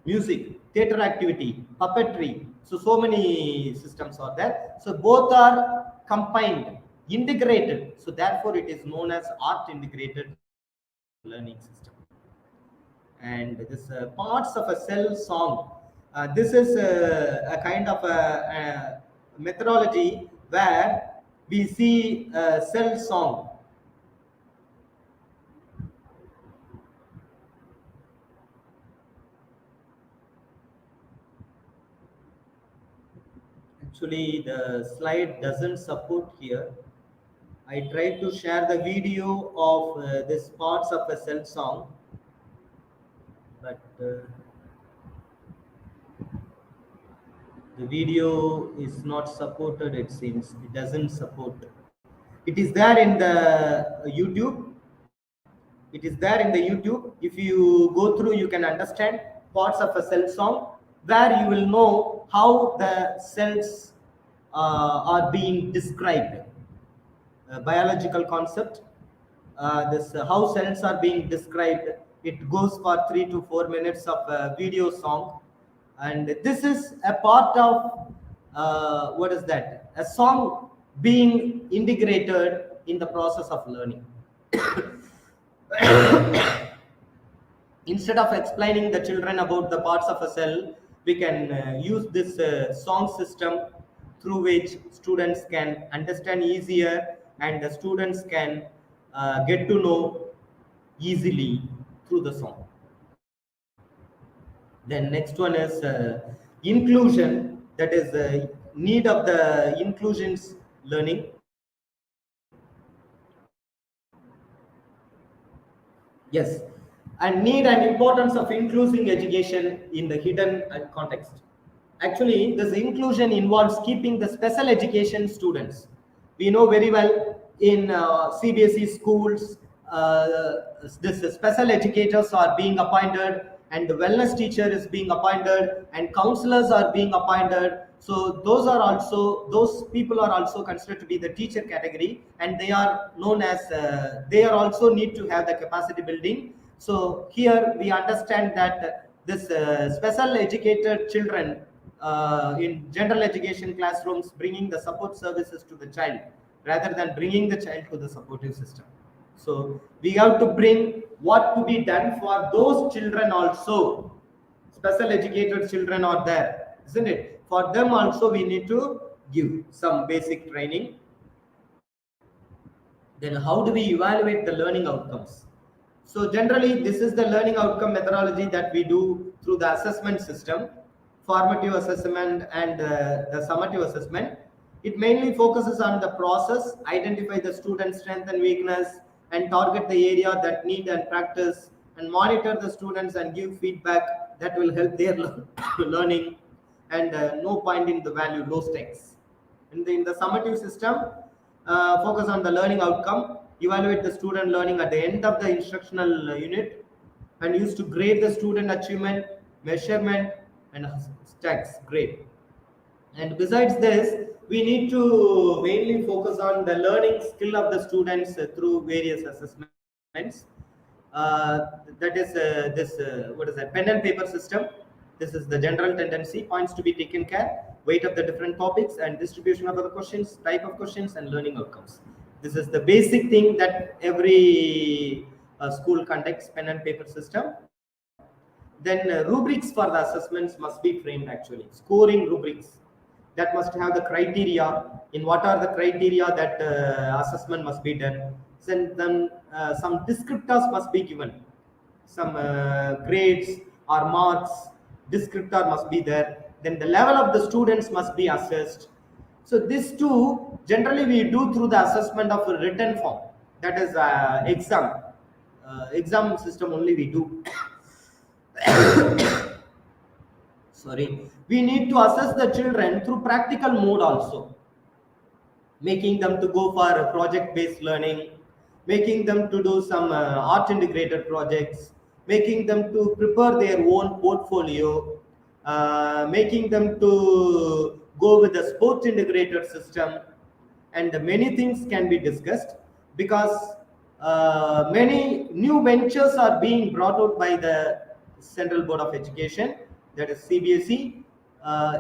music, theater activity, puppetry. So many systems are there. So both are combined, integrated. So therefore, it is known as art integrated learning system. And this parts of a cell song, this is a kind of a methodology where we see a cell song. Actually, the slide doesn't support here. I tried to share the video of this parts of a cell song, but the video is not supported. It seems it doesn't support. It is there in the YouTube. It is there in the YouTube. If you go through, you can understand parts of a cell song, where you will know how the cells are being described. Biological concept. This how cells are being described. It goes for 3 to 4 minutes of a video song, and this is a part of what is that? A song being integrated in the process of learning. Instead of explaining the children about the parts of a cell, we can use this song system, through which students can understand easier, and the students can get to know easily through the song. Then next one is inclusion, that is the need of the inclusions learning. Yes, and need and importance of inclusive education in the hidden context. Actually, this inclusion involves keeping the special education students. We know very well in CBSE schools, this special educators are being appointed, and the wellness teacher is being appointed, and counselors are being appointed. So those people are also considered to be the teacher category, and they are known as they are also need to have the capacity building. So here we understand that this special educated children in general education classrooms bringing the support services to the child rather than bringing the child to the supportive system. So we have to bring what to be done for those children also. Special educated children are there, isn't it? For them also we need to give some basic training. Then how do we evaluate the learning outcomes? So generally this is the learning outcome methodology that we do through the assessment system: formative assessment and the summative assessment. It mainly focuses on the process, identify the student's strength and weakness, and target the area that need and practice, and monitor the students and give feedback that will help their learning, and no point in the value, low stakes. In the summative system, focus on the learning outcome, evaluate the student learning at the end of the instructional unit, and used to grade the student achievement, measurement, and stacks grade. And besides this, we need to mainly focus on the learning skill of the students through various assessments. That is this what is that, pen and paper system. This is the general tendency, points to be taken care, weight of the different topics, and distribution of the questions, type of questions, and learning outcomes. This is the basic thing that every school conducts, pen and paper system. Then rubrics for the assessments must be framed, actually scoring rubrics that must have the criteria, in what are the criteria that assessment must be done. Then some descriptors must be given, some grades or marks descriptor must be there. Then the level of the students must be assessed. So this too generally we do through the assessment of a written form, that is exam system only we do. Sorry, we need to assess the children through practical mode also, making them to go for project based learning, making them to do some art integrated projects, making them to prepare their own portfolio, making them to go with the sport integrated system, and many things can be discussed, because many new ventures are being brought out by the Central Board of Education, that is CBSE.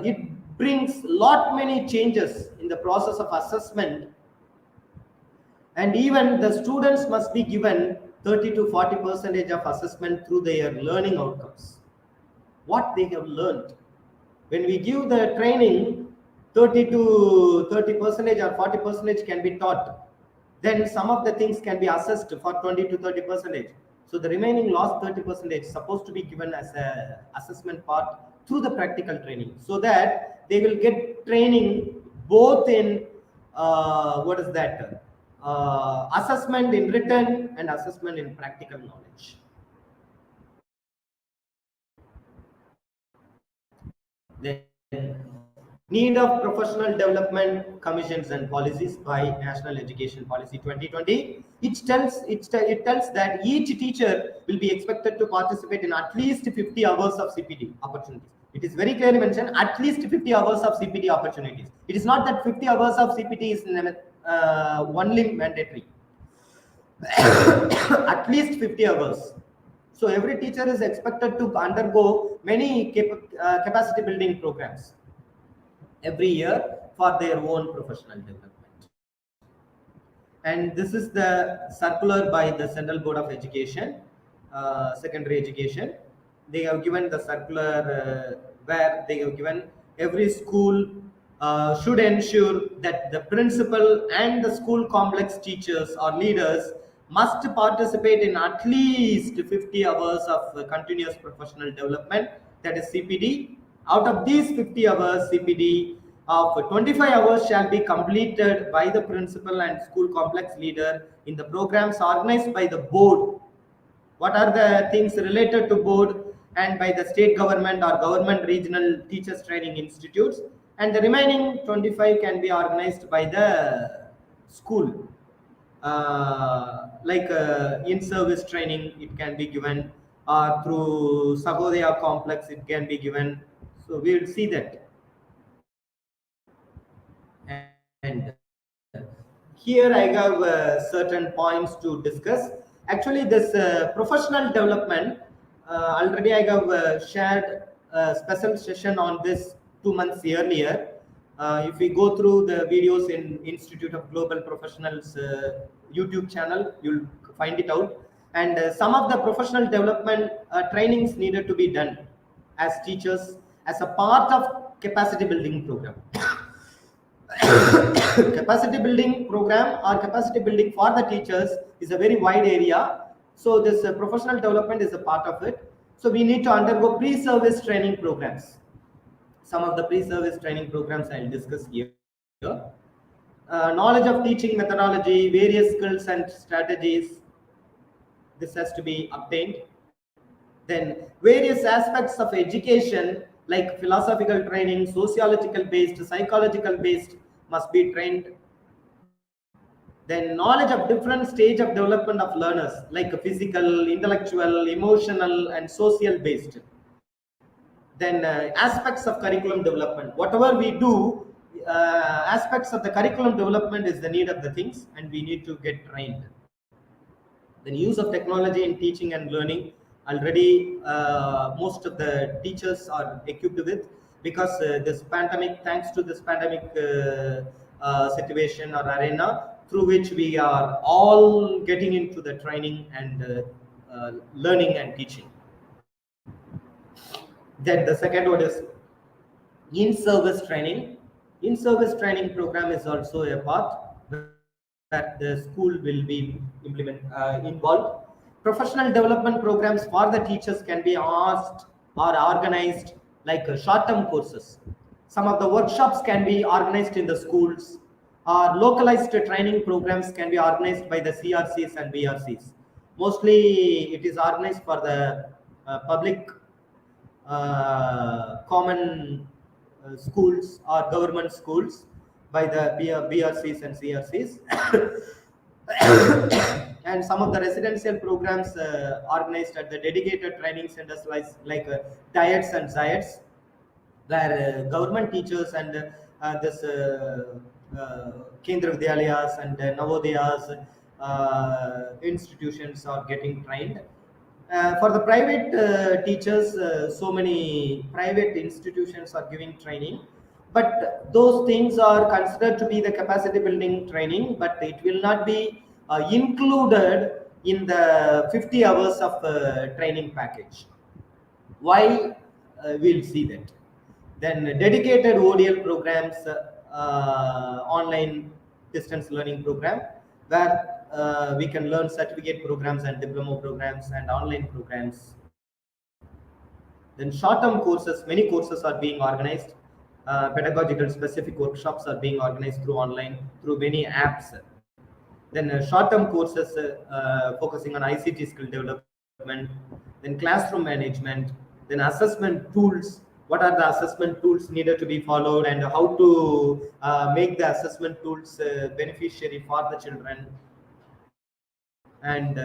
It brings lot many changes in the process of assessment, and even the students must be given 30 to 40% of assessment through their learning outcomes, what they have learned. When we give the training, 30 to 30% or 40% can be taught, then some of the things can be assessed for 20 to 30%. So the remaining lost 30% is supposed to be given as a assessment part through the practical training, so that they will get training both in assessment in written and assessment in practical knowledge. Then need of professional development commissions and policies by National Education Policy 2020. It tells that each teacher will be expected to participate in at least 50 hours of CPD opportunities. It is very clearly mentioned, at least 50 hours of CPD opportunities. It is not that 50 hours of CPD is only mandatory. At least 50 hours. So every teacher is expected to undergo many capacity building programs every year for their own professional development. And this is the circular by the Central Board of Education, Secondary Education. They have given the circular where they have given every school should ensure that the principal and the school complex teachers or leaders must participate in at least 50 hours of continuous professional development, that is CPD. Out of these 50 hours CPD, of 25 hours shall be completed by the principal and school complex leader in the programs organized by the board. What are the things related to board? And by the state government or government regional teachers training institutes, and the remaining 25 can be organized by the school, like in-service training it can be given, through Sahodaya complex it can be given. So we will see that. And here I have certain points to discuss. Actually, this professional development, already I have shared a special session on this 2 months earlier. If we go through the videos in Institute of Global Professionals YouTube channel, you'll find it out. And some of the professional development trainings needed to be done as teachers as a part of capacity building program. Capacity building program or capacity building for the teachers is a very wide area. So this professional development is a part of it. So we need to undergo pre-service training programs. Some of the pre-service training programs I'll discuss here. Knowledge of teaching methodology, various skills and strategies. This has to be obtained. Then various aspects of education like philosophical training, sociological based, psychological based must be trained. Then knowledge of different stage of development of learners like physical, intellectual, emotional and social based. Then aspects of curriculum development, whatever we do, aspects of the curriculum development is the need of the things, and we need to get trained. Then use of technology in teaching and learning, already most of the teachers are equipped with, because this pandemic, thanks to this pandemic situation or arena through which we are all getting into the training and learning and teaching. Then the second one is in-service training. In-service training program is also a part that the school will be involved. Professional development programs for the teachers can be asked or organized like short-term courses. Some of the workshops can be organized in the schools, or localized training programs can be organized by the CRCs and BRCs. Mostly it is organized for the public common schools or government schools by the BRCs and CRCs. and some of the residential programs organized at the dedicated training centers like diets and Zayats, where government teachers and this Kendra Vidyalayas and Navodayas institutions are getting trained. For the private teachers, so many private institutions are giving training, but those things are considered to be the capacity building training, but it will not be included in the 50 hours of training package. Why? We'll see that. Then dedicated ODL programs, online distance learning program, where we can learn certificate programs and diploma programs and online programs. Then short-term courses, many courses are being organized. Pedagogical specific workshops are being organized through online, through many apps. Then short-term courses focusing on ICT skill development, then classroom management, then assessment tools. What are the assessment tools needed to be followed, and how to make the assessment tools beneficiary for the children, and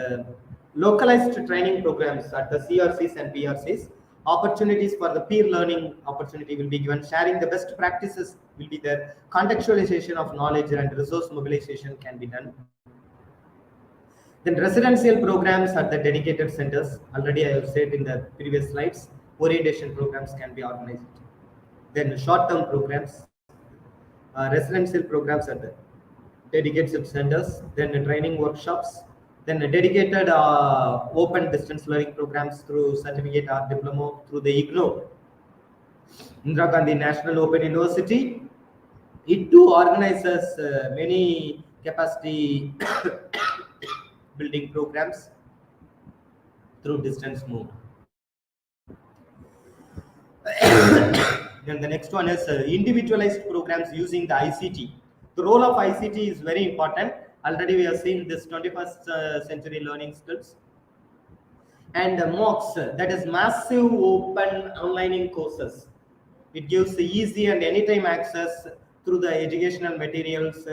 localized training programs at the CRCs and PRCs. Opportunities for the peer learning opportunity will be given. Sharing the best practices will be there. Contextualization of knowledge and resource mobilization can be done. Then residential programs at the dedicated centers. Already I have said in the previous slides, orientation programs can be organized. Then short-term programs, residential programs at the dedicated centers, then training workshops, then dedicated open distance learning programs through certificate or diploma through the IGNOU, Indira Gandhi National Open University. It too organizes many capacity building programs through distance mode. Then the next one is individualized programs using the ICT. The role of ICT is very important. Already we have seen this 21st century learning skills. And MOOCs, that is massive open online courses. It gives easy and anytime access through the educational materials.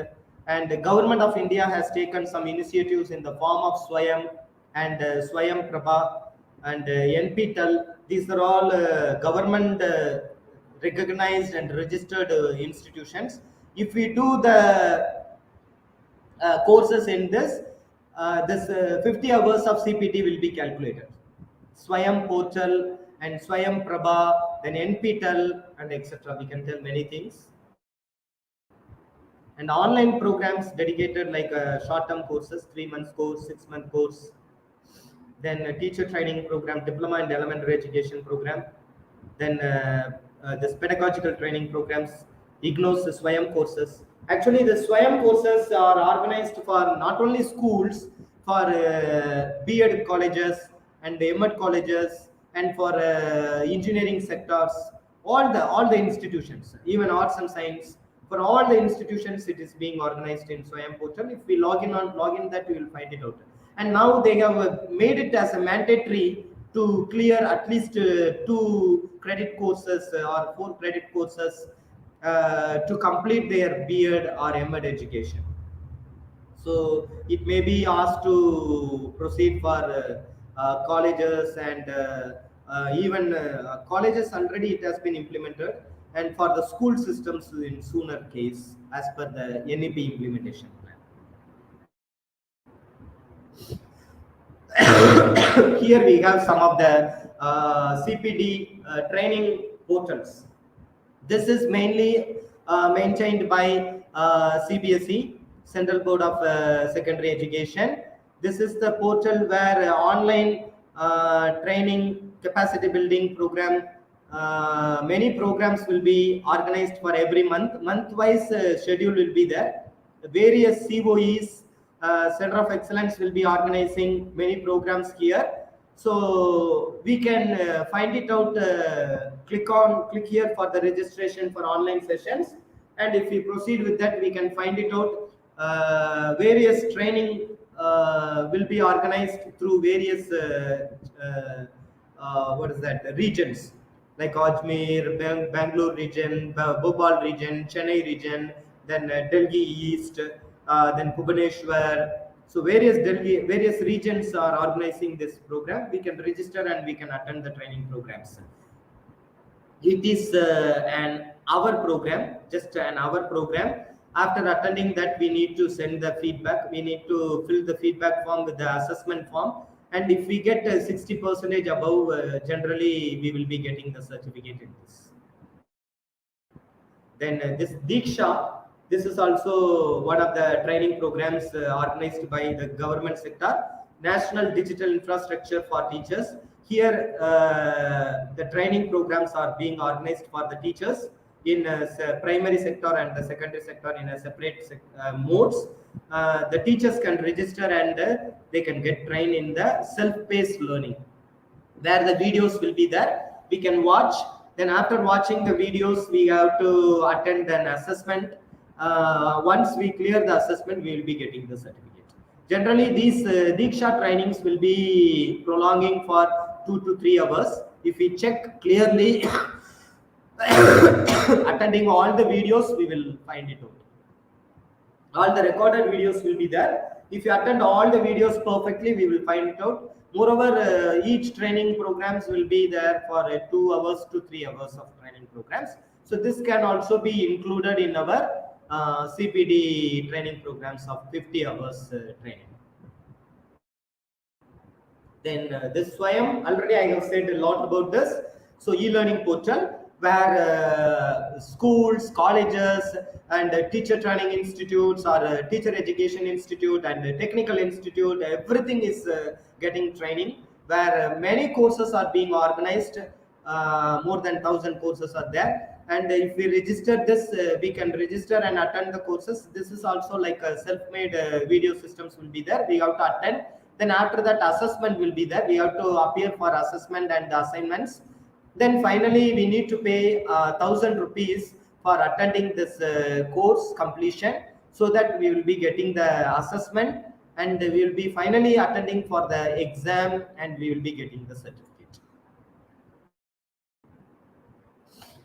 And the Government of India has taken some initiatives in the form of Swayam and Swayam Prabha and NPTEL. These are all government recognized and registered institutions. If we do the courses in this, 50 hours of CPT will be calculated. Swayam portal and Swayam Prabha, then NPTEL and etc. We can tell many things. And online programs dedicated like short-term courses, 3 months course, 6-month course, then a teacher training program, diploma and elementary education program, then this pedagogical training programs, IGNOU's Swayam courses. Actually, the Swayam courses are organized for not only schools, for B.Ed colleges and M.Ed colleges, and for engineering sectors, all the institutions, even arts and science. For all the institutions, it is being organized in Swayam portal. If we log in that, we will find it out. And now they have made it as a mandatory to clear at least 2 credit courses or 4 credit courses to complete their B.Ed or M.Ed education. So it may be asked to proceed for colleges and even colleges. Already it has been implemented, and for the school systems in sooner case as per the NEP implementation plan. Here we have some of the CPD training portals. This is mainly maintained by CBSE, Central Board of Secondary Education. This is the portal where online training, capacity building program, many programs will be organized for every month. Month-wise schedule will be there. Various COEs, Center of Excellence will be organizing many programs here. So we can find it out. Click here for the registration for online sessions, and if we proceed with that, we can find it out. Various training will be organized through various regions, like Ajmer, Bangalore region, Bhopal region, Chennai region, then Delhi East, then Bhubaneswar, So various regions are organizing this program. We can register and we can attend the training programs. It is an hour program, just an hour program. After attending that, we need to send the feedback. We need to fill the feedback form with the assessment form. And if we get 60% above, generally we will be getting the certificate in this. Then this Diksha, this is also one of the training programs organized by the government sector, National Digital Infrastructure for Teachers. Here, the training programs are being organized for the teachers in primary sector and the secondary sector in a separate modes. The teachers can register and they can get trained in the self-paced learning, where the videos will be there. We can watch. Then after watching the videos, we have to attend an assessment. Once we clear the assessment, we will be getting the certificate. Generally, these Diksha trainings will be prolonging for 2 to 3 hours. If we check clearly, attending all the videos, we will find it out. All the recorded videos will be there. If you attend all the videos perfectly, we will find it out. Moreover, each training programs will be there for 2 hours to 3 hours of training programs. So this can also be included in our CPD training programs of 50 hours training. Then this Swayam, already I have said a lot about this. So e-learning portal, where schools, colleges, and teacher training institutes or teacher education institute and technical institute, everything is getting training, where many courses are being organized. More than 1,000 courses are there. And if we register this, we can register and attend the courses. This is also like a self-made video systems will be there. We have to attend. Then after that, assessment will be there. We have to appear for assessment and assignments. Then finally, we need to pay 1,000 rupees for attending this course completion, so that we will be getting the assessment and we will be finally attending for the exam and we will be getting the certificate.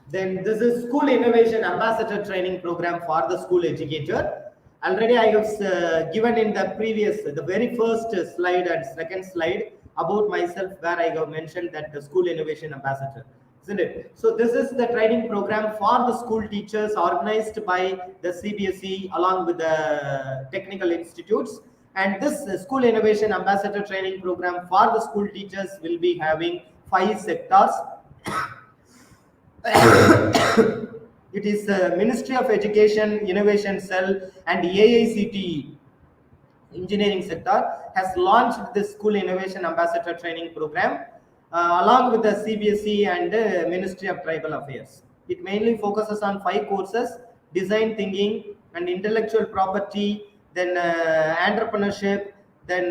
Then this is School Innovation Ambassador Training Program for the school educator. Already I have given in the previous, the very first slide and second slide about myself, where I have mentioned that the School Innovation Ambassador, isn't it? So this is the training program for the school teachers organized by the CBSE along with the technical institutes. And this School Innovation Ambassador Training Program for the school teachers will be having 5 sectors. It is Ministry of Education, Innovation Cell and AICTE engineering sector has launched this School Innovation Ambassador Training Program along with the CBSE and Ministry of Tribal Affairs. It mainly focuses on 5 courses: design thinking and intellectual property, then entrepreneurship, then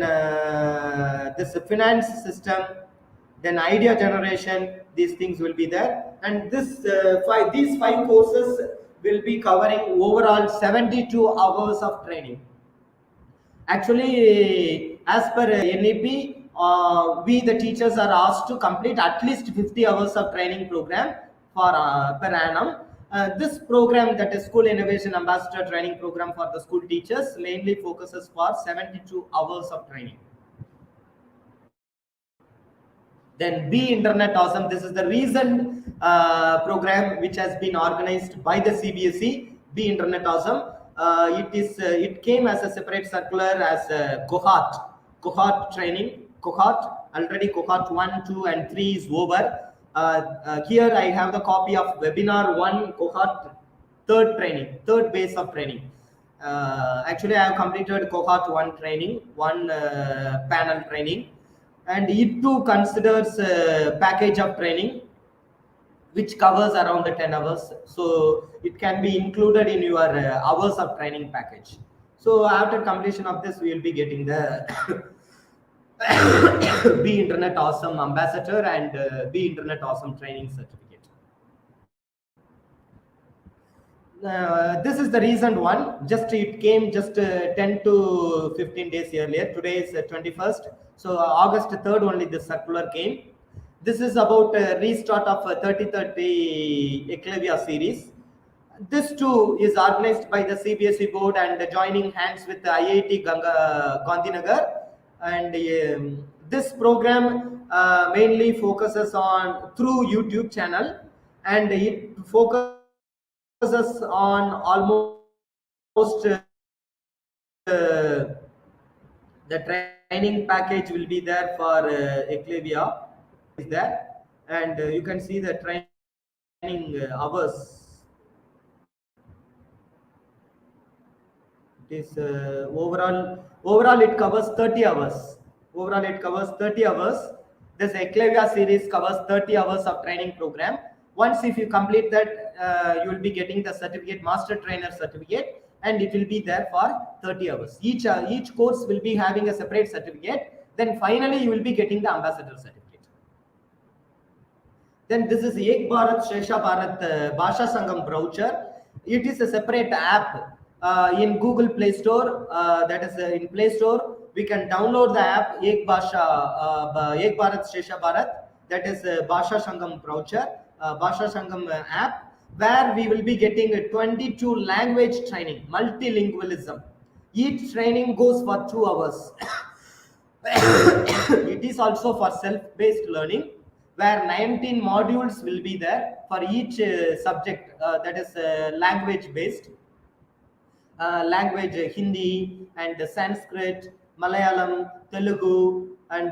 this finance system, then idea generation. These things will be there, and these 5 courses will be covering overall 72 hours of training. Actually, as per NEP, we the teachers are asked to complete at least 50 hours of training program for per annum. This program, that is School Innovation Ambassador Training Program for the school teachers, mainly focuses for 72 hours of training. Then Be Internet Awesome. This is the recent program which has been organized by the CBSE. Be Internet Awesome. It came as a separate circular as a cohort training. Cohort, already cohort 1, 2 and 3 is over. Here I have the copy of webinar 1 cohort, third base of training. Actually I have completed cohort 1 training, 1 panel training, and it too considers a package of training which covers around the 10 hours. So it can be included in your hours of training package. So after completion of this, we will be getting the Be Internet Awesome Ambassador and Be Internet Awesome Training Certificate. This is the recent one. It came just 10 to 15 days earlier. Today is 21st. So August 3rd only this circular came. This is about restart of 3030 Eclavia series. this too is organized by the CBSE board and joining hands with the IIT Gandhinagar. And this program mainly focuses on through YouTube channel, and it focuses on almost the training package will be there for Eclavia is there, and you can see the training hours. It is overall it covers 30 hours. Overall it covers 30 hours. This Eclavia series covers 30 hours of training program. Once if you complete that, you will be getting the certificate, master trainer certificate, and it will be there for 30 hours. Each course will be having a separate certificate. Then finally you will be getting the ambassador certificate. Then this is Ek Bharat Shresha Bharat Bhasha Sangam browser. It is a separate app in Google Play Store. That is in Play Store. We can download the app Ek Bharat Shresha Bharat. That is Bhasha Sangam browser, Bhasha Sangam app, where we will be getting a 22 language training, multilingualism. Each training goes for 2 hours. It is also for self-based learning, where 19 modules will be there for each subject, that is language based. Language Hindi and Sanskrit, Malayalam, Telugu, and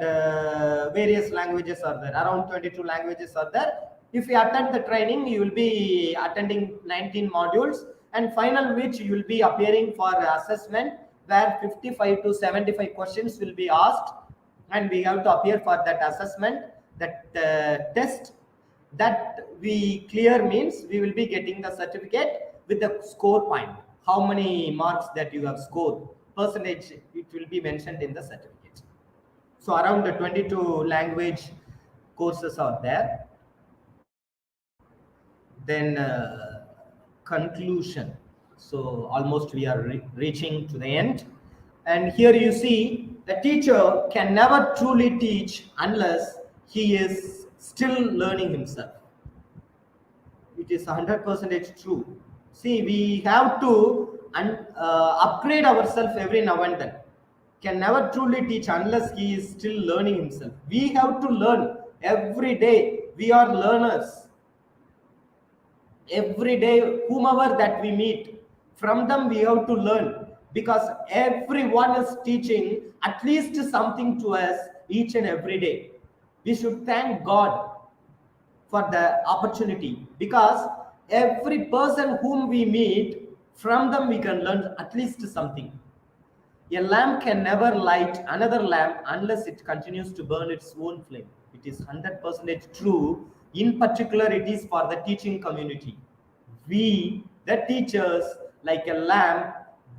various languages are there. Around 22 languages are there. If you attend the training, you will be attending 19 modules, and final which you will be appearing for assessment, where 55 to 75 questions will be asked, and we have to appear for that assessment. That test that we clear means we will be getting the certificate with the score point. How many marks that you have scored, percentage, it will be mentioned in the certificate. So around the 22 language courses are there. Then conclusion. So almost we are reaching to the end. And here you see the teacher can never truly teach unless he is still learning himself. It is 100% true. See, we have to upgrade ourselves every now and then. Can never truly teach unless he is still learning himself. We have to learn every day. We are learners. Every day, whomever that we meet, from them we have to learn, because everyone is teaching at least something to us each and every day. We should thank God for the opportunity, because every person whom we meet, from them we can learn at least something. A lamp can never light another lamp unless it continues to burn its own flame. It is 100% true. In particular, it is for the teaching community. We, the teachers, like a lamp,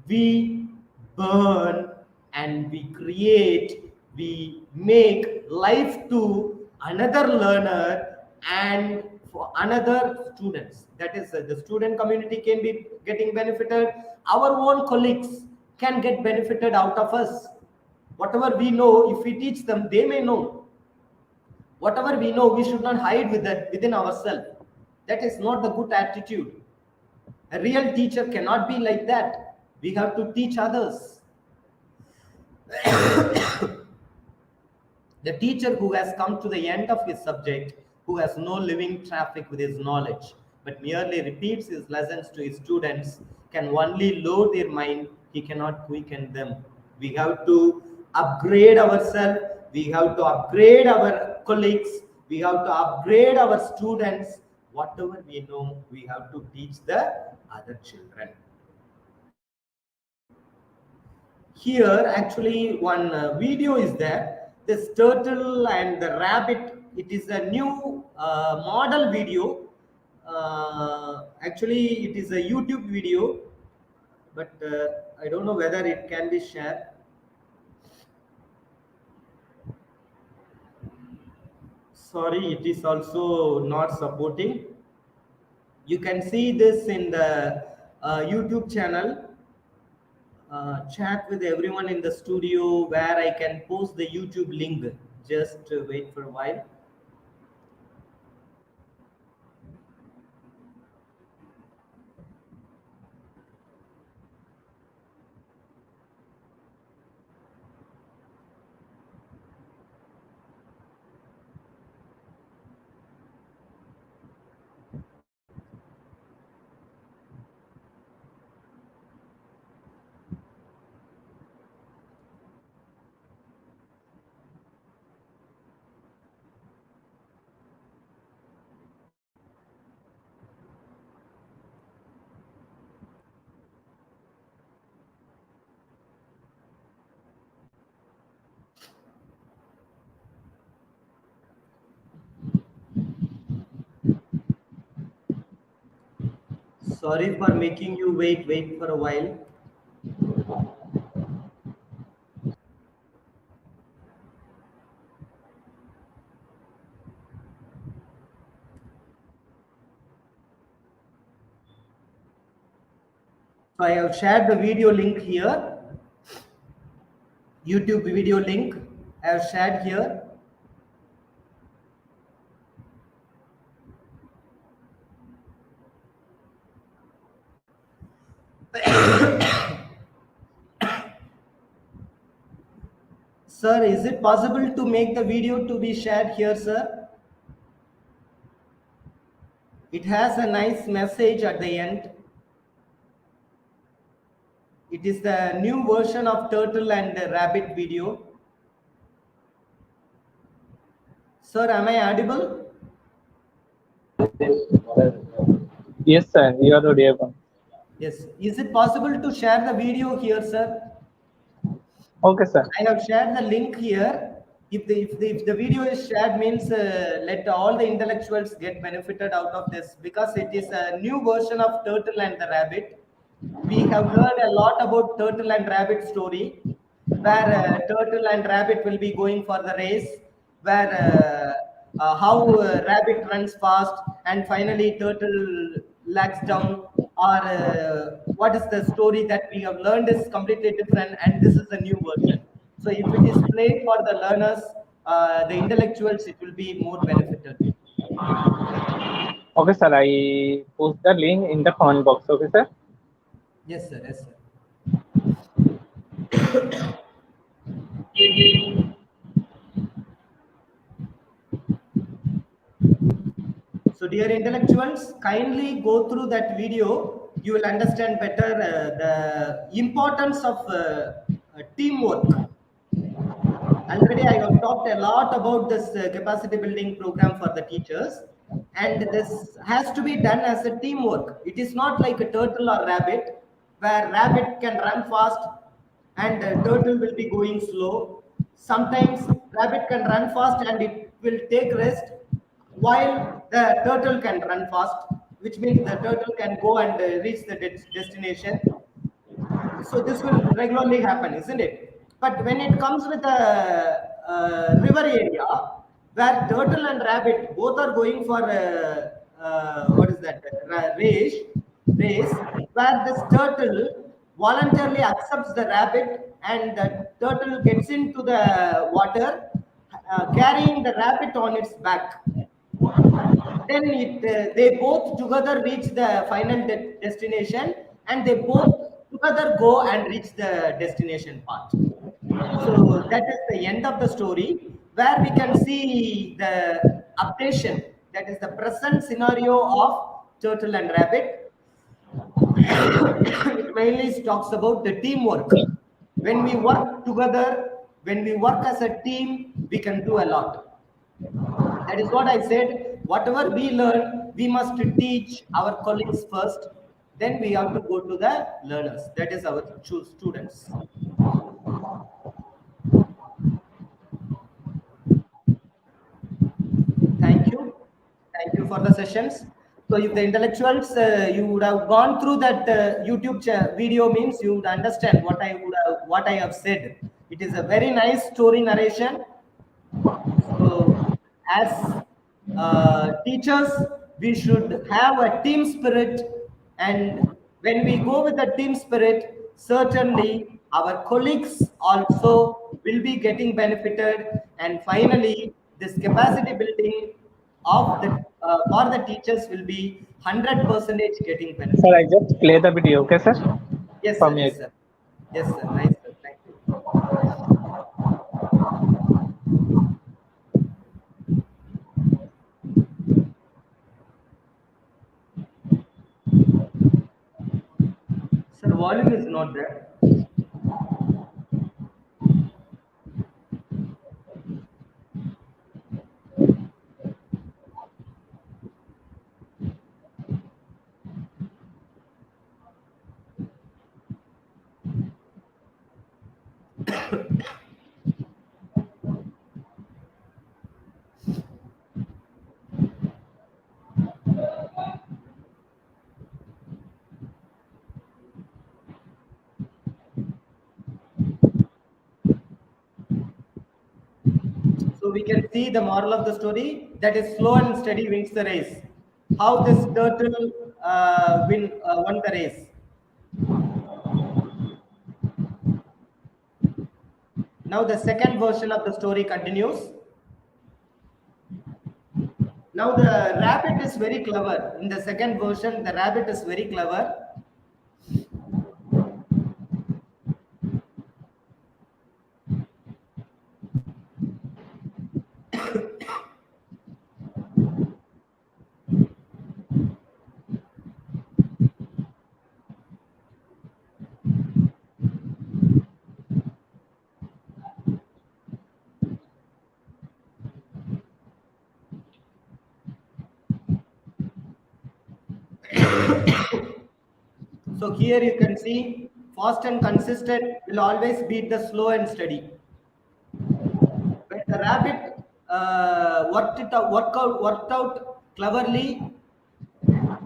we burn and we create, we make life to another learner and for another students. That is, the student community can be getting benefited. Our own colleagues can get benefited out of us. Whatever we know, if we teach them, they may know. Whatever we know, we should not hide with that within ourselves. That is not the good attitude. A real teacher cannot be like that. We have to teach others. The teacher who has come to the end of his subject, who has no living traffic with his knowledge, but merely repeats his lessons to his students, can only load their mind, he cannot quicken them. We have to upgrade ourselves, we have to upgrade our colleagues, we have to upgrade our students. Whatever we know, we have to teach the other children. Here, actually, one video is there. This turtle and the rabbit. It is a new model video. Actually, it is a YouTube video, but I don't know whether it can be shared. Sorry, it is also not supporting. You can see this in the YouTube channel. Chat with everyone in the studio, where I can post the YouTube link. Just wait for a while. Sorry for making you wait for a while. So I have shared the video link here, YouTube video link. I have shared here. Sir, is it possible to make the video to be shared here, sir? It has a nice message at the end. It is the new version of Turtle and Rabbit video. Sir, am I audible? Yes, sir. You are audible. Yes. Is it possible to share the video here, sir? Okay, sir. I have shared the link here. If the video is shared means let all the intellectuals get benefited out of this, because it is a new version of Turtle and the Rabbit. We have heard a lot about Turtle and Rabbit story, where Turtle and Rabbit will be going for the race, where how Rabbit runs fast and finally Turtle lags down, or what is the story that we have learned is completely different, and this is a new version. So if it is played for the learners, the intellectuals, it will be more benefited. Okay, sir. I post the link in the comment box. Okay, sir. Yes, sir. Yes, sir. So, dear intellectuals, kindly go through that video. You will understand better the importance of teamwork. Already, I have talked a lot about this capacity building program for the teachers, and this has to be done as a teamwork. It is not like a turtle or rabbit, where rabbit can run fast and turtle will be going slow. Sometimes rabbit can run fast and it will take rest, while the turtle can run fast, which means the turtle can go and reach the destination. So this will regularly happen, isn't it? But when it comes with a river area where turtle and rabbit both are going for what is that race, where this turtle voluntarily accepts the rabbit and the turtle gets into the water, carrying the rabbit on its back. Then they both together reach the final destination, and they both together go and reach the destination part. So that is the end of the story, where we can see the updation, that is the present scenario of turtle and rabbit. It mainly talks about the teamwork. When we work together, when we work as a team, we can do a lot. That is what I said. Whatever we learn, we must teach our colleagues first. Then we have to go to the learners. That is our students. Thank you. Thank you for the sessions. So if the intellectuals, you would have gone through that YouTube video, means you would understand what I have said. It is a very nice story narration. So as teachers, we should have a team spirit, and when we go with a team spirit, certainly our colleagues also will be getting benefited, and finally this capacity building of the for the teachers will be 100% getting Sir, I benefited. just play the video. Okay, sir. Yes, For sir. me. Yes, sir. Yes, sir. Nice, sir. Thank you. Sir, volume is not there. So we can see the moral of the story, that is slow and steady wins the race. How this turtle won the race. Now the second version of the story continues. Now the rabbit is very clever. In the second version, the rabbit is very clever. So here you can see fast and consistent will always beat the slow and steady. When the rabbit worked out cleverly,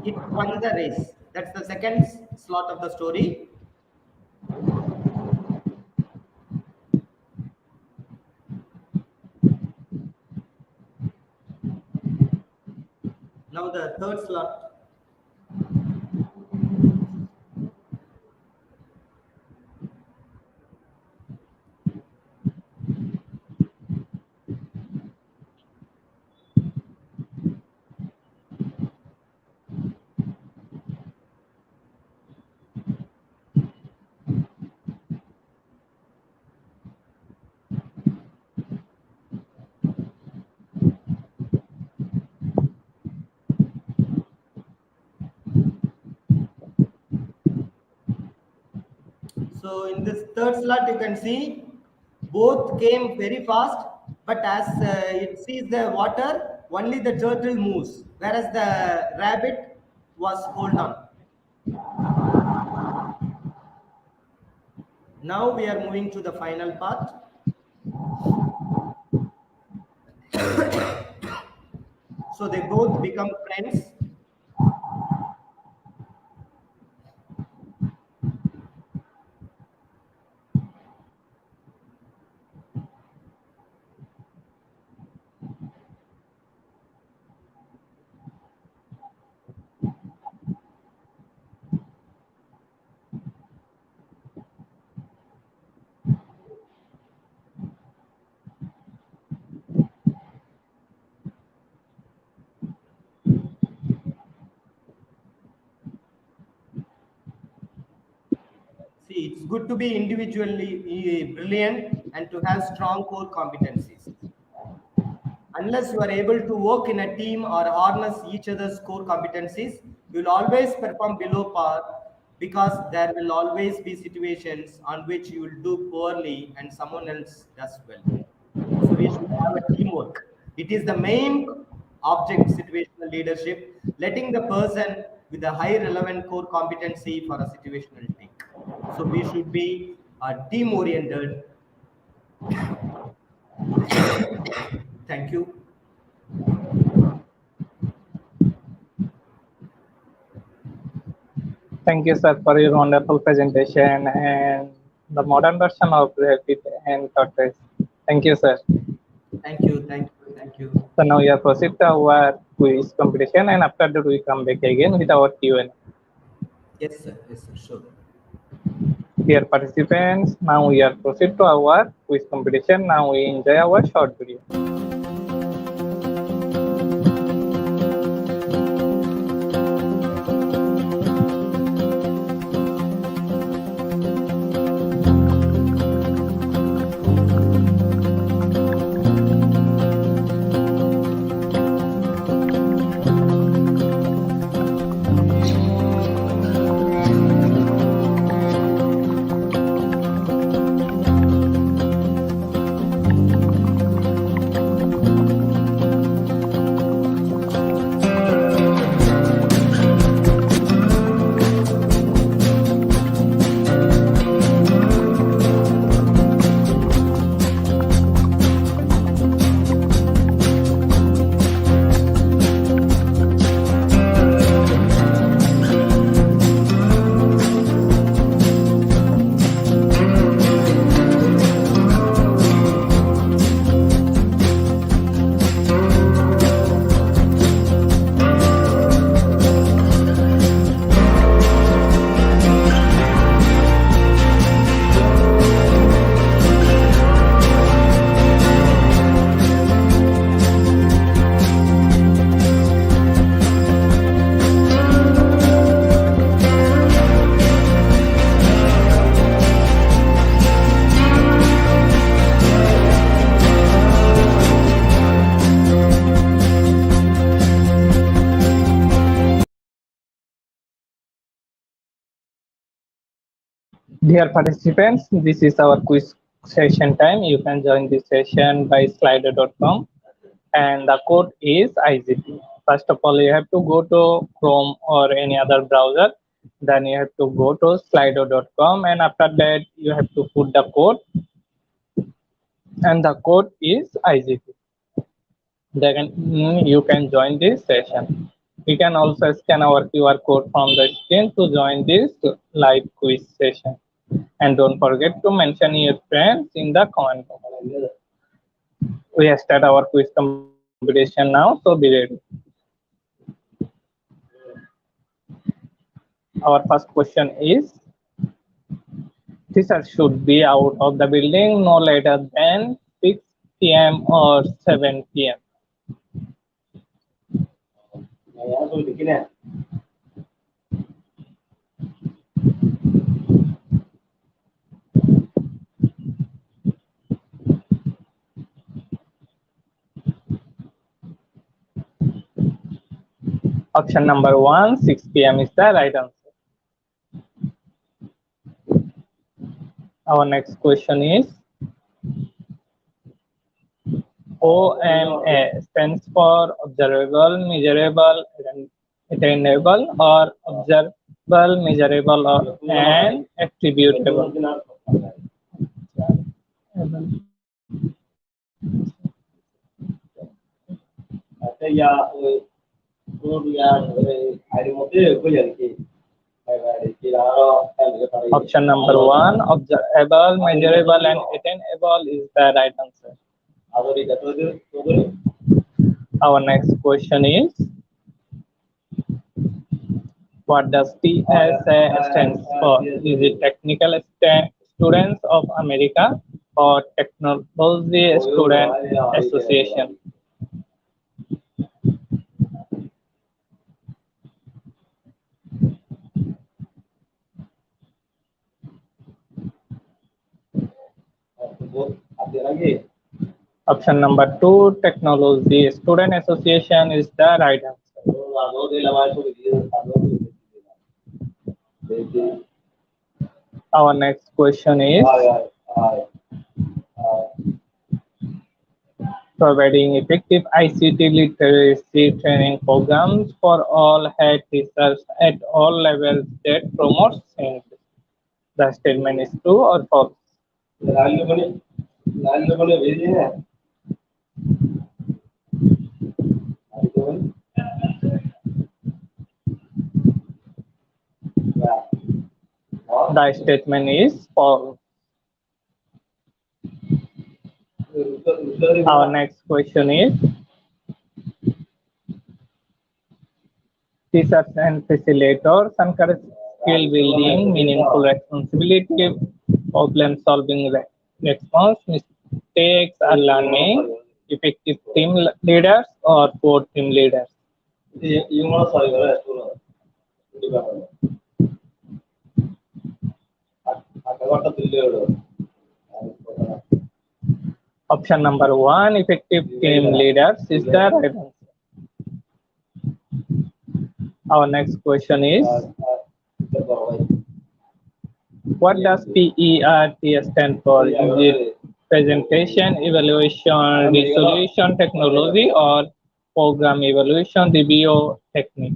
it won the race. That's the second slot of the story. Now the third slot. So in this third slot, you can see both came very fast, but as it sees the water, only the turtle moves, whereas the rabbit was hold on. Now we are moving to the final part. So they both become friends. See, it's good to be individually brilliant and to have strong core competencies. Unless you are able to work in a team or harness each other's core competencies, you will always perform below par, because there will always be situations on which you will do poorly and someone else does well. So we should have a teamwork. It is the main object situational leadership, letting the person with a high relevant core competency for a situational take. So we should be team oriented. Thank you. Thank you, sir, for your wonderful presentation and the modern version of Rapid and Tortoise. Thank you, sir. Thank you, thank you, thank you. So now we are proceed to our quiz competition, and after that we come back again with our Q&A. Yes, sir, sure. Dear participants, now we are proceed to our quiz competition. Now we enjoy our short video. Dear participants, this is our quiz session time. You can join this session by slido.com and the code is IGP. First of all, you have to go to Chrome or any other browser. Then you have to go to slido.com and after that you have to put the code and the code is IGP. Then you can join this session. You can also scan our QR code from the screen to join this live quiz session. And don't forget to mention your friends in the comment box. We have started our quiz competition now, so be ready. Our first question is, teacher should be out of the building no later than 6 p.m. or 7 p.m. Option number 1, 6 p.m. is the right answer. Our next question is, OMA stands for observable, measurable, attainable, or observable, measurable, and attributable. Option number 1, observable, measurable, and attainable is the right answer. Our next question is, what does TSA stands for? Is it Technical Students of America or Technology Student Association? Option number 2, Technology Student Association is the right answer. Our next question is, providing effective ICT literacy training programs for all head teachers at all levels that promotes change. The statement is true or false? The statement is false. Our next question is, teachers and facilitators encourage skill building, meaningful responsibility, problem solving response, mistakes are learning, effective team leaders or poor team leaders. Option number 1, effective team leaders is the right answer. Our next question is, what does PERT stand for? Is it presentation, evaluation, resolution technology, or program evaluation, review technique?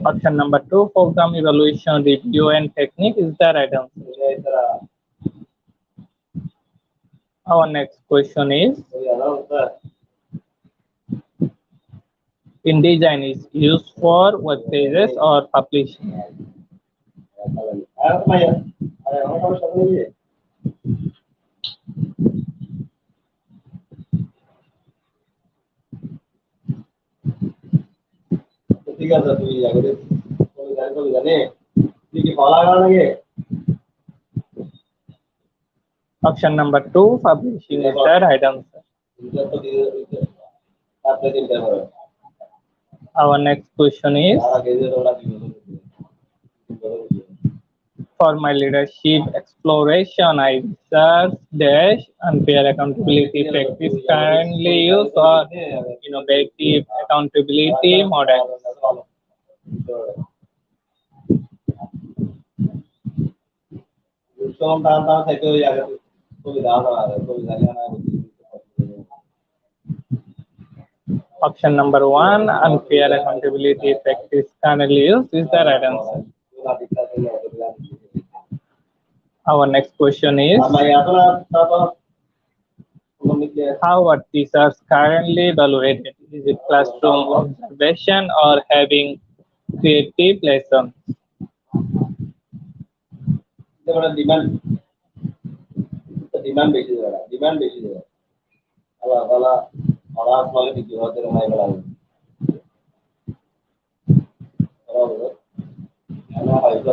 Option number 2, program evaluation, review, and technique is the right answer. Our next question is, InDesign is used for web pages or publishing? Option number 2, publishing is the right answer. Our next question is, For my leadership exploration, I research dash unfair accountability practice currently used or innovative accountability models. Option number one, unfair accountability practice currently used is the right answer. Our next question is, how are teachers currently evaluated? Is it classroom observation or having creative lessons? Demand basis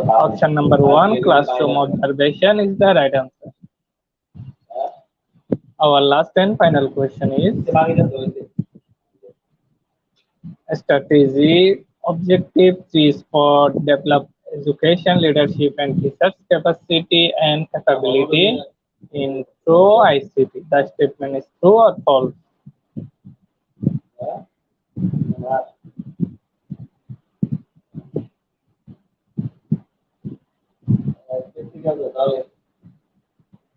Option number one, classroom observation is the right answer. Our last and final question is, strategy objective is for develop education, leadership, and research capacity and capability in true ICT. The statement is true or false?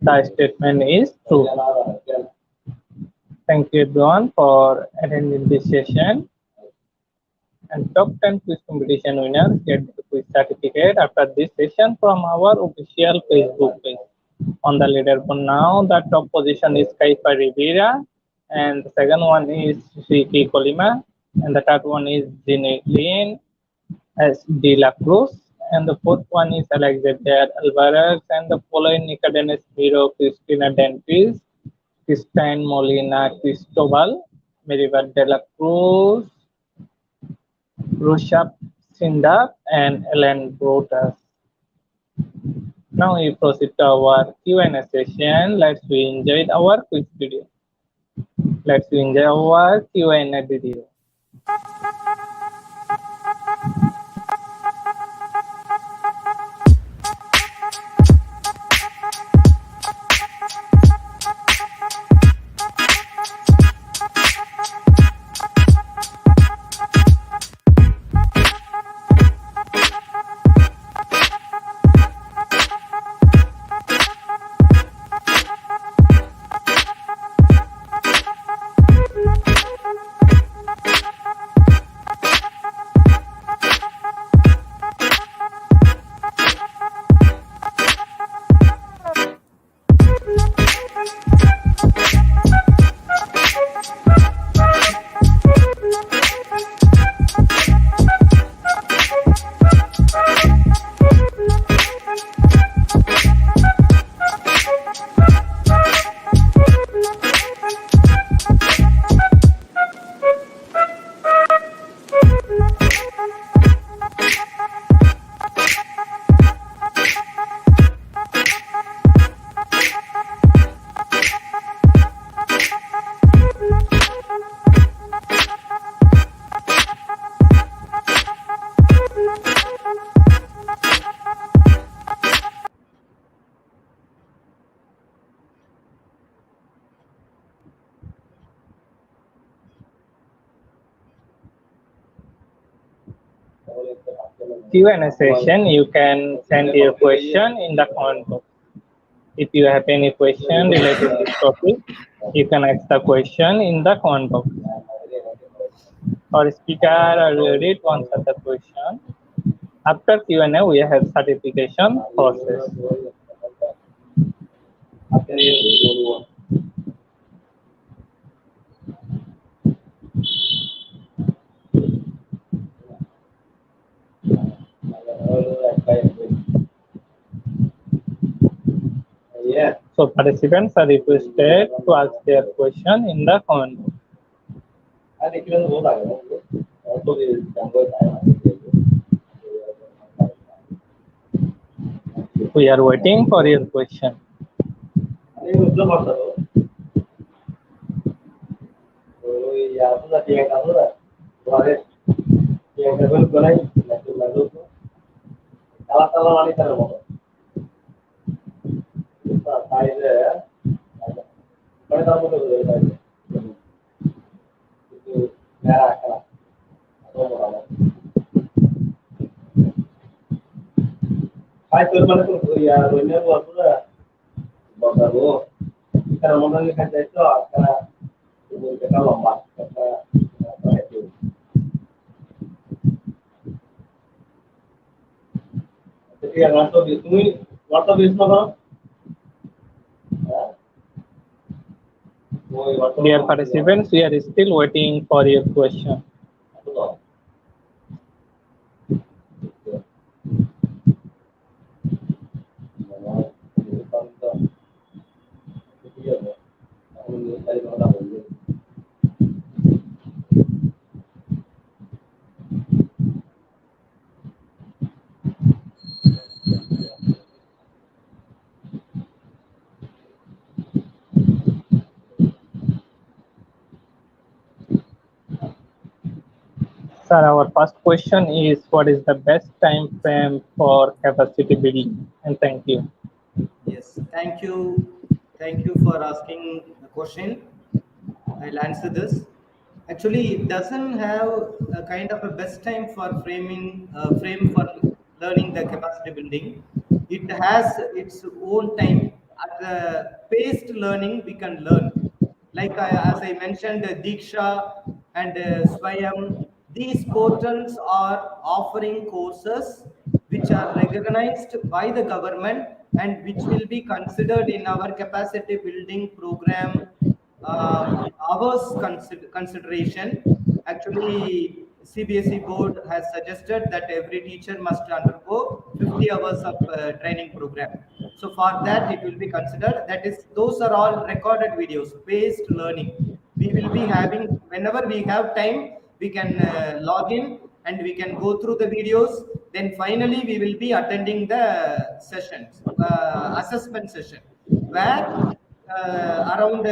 The statement is true. Thank you everyone for attending this session. And top 10 quiz competition winners get the quiz certificate after this session from our official Facebook page. On the leaderboard now, the top position is Kaifa Rivera, and the second one is Ricky Colima, and the third one is Jeanine S. De La Cruz, and the fourth one is Alexander Alvarez, and the following Nicodemus Miro, Cristina Dentis, Christine Molina Cristobal, Maribel De La Cruz, Rushabh Sindar, and Ellen Brotas. Now we proceed to our Q&A session. Let's enjoy our quiz video. Let's enjoy our Q&A video. Q&A session, you can send your question in the comment box. If you have any question related to this topic, you can ask the question in the comment box. Our speaker are ready to answer the question. After Q&A, we have certification process. So participants are requested to ask their question in the comment box. We are waiting for your question. Hai teman itu ya, ini buat apa? Baru karena orang ini kan itu karena umur kita lompat kita apa itu. Jadi yang ngantor di mana? Dear participants, we are still waiting for your question. Sir, our first question is, what is the best time frame for capacity building? And thank you. Yes, thank you. Thank you for asking the question. I'll answer this. Actually, it doesn't have a kind of a best time for frame for learning the capacity building. It has its own time. At the paced learning, we can learn. Like as I mentioned, Diksha and Swayam, these portals are offering courses which are recognized by the government and which will be considered in our capacity building program hours consideration. Actually, CBSE board has suggested that every teacher must undergo 50 hours of training program. So for that, it will be considered. That is, those are all recorded videos, based learning. We will be having, whenever we have time, we can log in and we can go through the videos. Then finally, we will be attending the sessions, assessment session, where around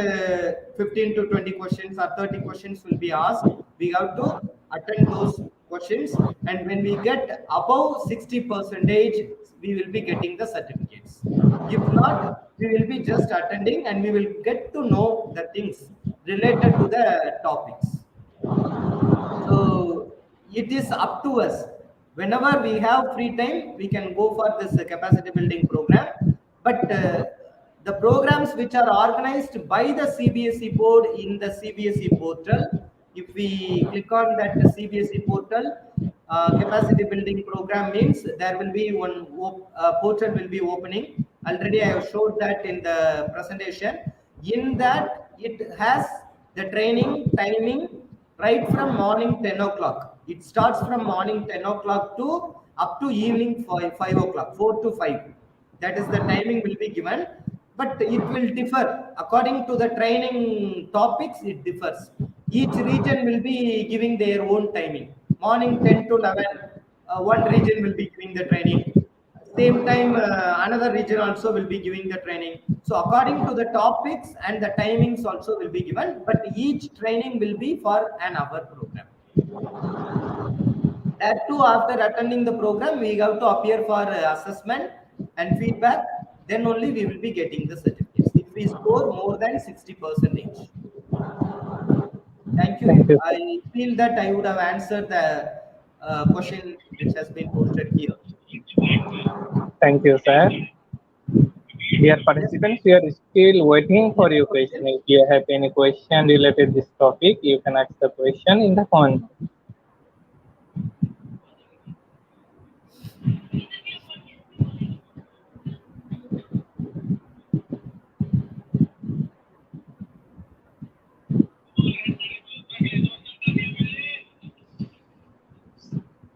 15 to 20 questions or 30 questions will be asked. We have to attend those questions, and when we get above 60%, we will be getting the certificates. If not, we will be just attending and we will get to know the things related to the topics. So it is up to us. Whenever we have free time, we can go for this capacity building program. But the programs which are organized by the CBSE board in the CBSE portal, if we click on that CBSE portal, capacity building program means there will be one portal will be opening. Already I have showed that in the presentation. In that, it has the training timing right from morning 10 o'clock. It starts from morning 10 o'clock to up to evening 5 o'clock, 4 to 5. That is the timing will be given, but it will differ according to the training topics. It differs. Each region will be giving their own timing. Morning 10 to 11, one region will be giving the training. Same time, another region also will be giving the training. So according to the topics and the timings also will be given, but each training will be for an hour program. That too, after attending the program, we have to appear for assessment and feedback. Then only we will be getting the certificates if we score more than 60%. Thank you. Thank you. I feel that I would have answered the question which has been posted here. Thank you, sir. Dear participants, we are still waiting for your question. If you have any question related to this topic, you can ask the question in the comment.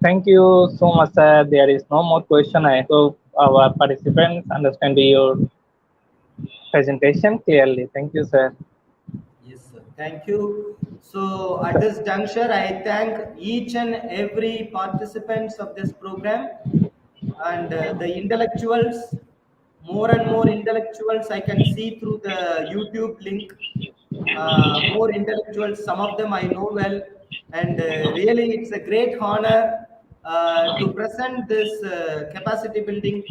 Thank you so much, sir. There is no more question. I hope our participants understand your presentation clearly. Thank you, sir. Yes, sir. Thank you. So at this juncture, I thank each and every participants of this program and the intellectuals, more and more intellectuals I can see through the YouTube link. More intellectuals, some of them I know well, and really it's a great honor to present this capacity building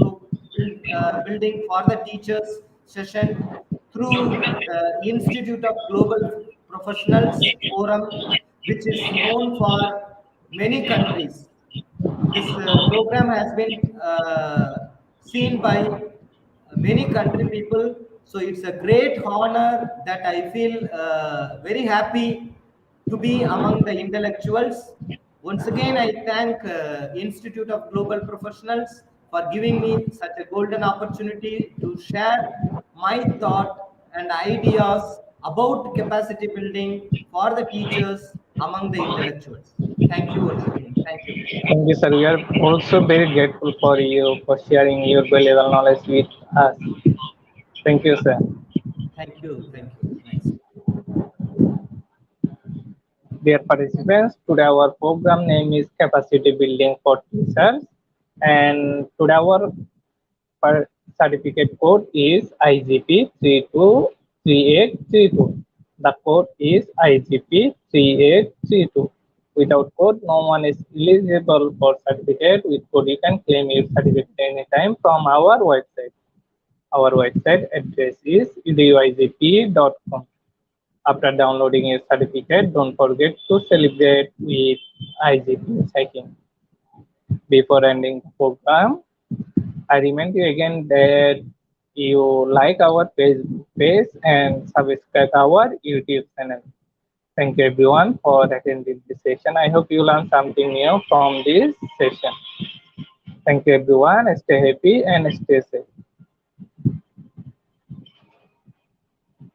building for the teachers session through the Institute of Global Professionals Forum, which is known for many countries. This program has been seen by many country people. So it's a great honor that I feel very happy to be among the intellectuals. Once again, I thank Institute of Global Professionals for giving me such a golden opportunity to share my thought and ideas about capacity building for the teachers among the intellectuals. Thank you once again. Thank you. Thank you, sir. We are also very grateful for you for sharing your valuable knowledge with us. Thank you, sir. Thank you. Thank you. Nice. Dear participants, today our program name is Capacity Building for Teachers, and today our certificate code is IGP 323832. The code is IGP 3832. Without code, no one is eligible for certificate. With code, you can claim your certificate anytime from our website. Our website address is eduigp.com. After downloading your certificate, don't forget to celebrate with IGP checking. Before ending the program, I remind you again that you like our Facebook page and subscribe our YouTube channel. Thank you everyone for attending this session. I hope you learned something new from this session. Thank you everyone. Stay happy and stay safe.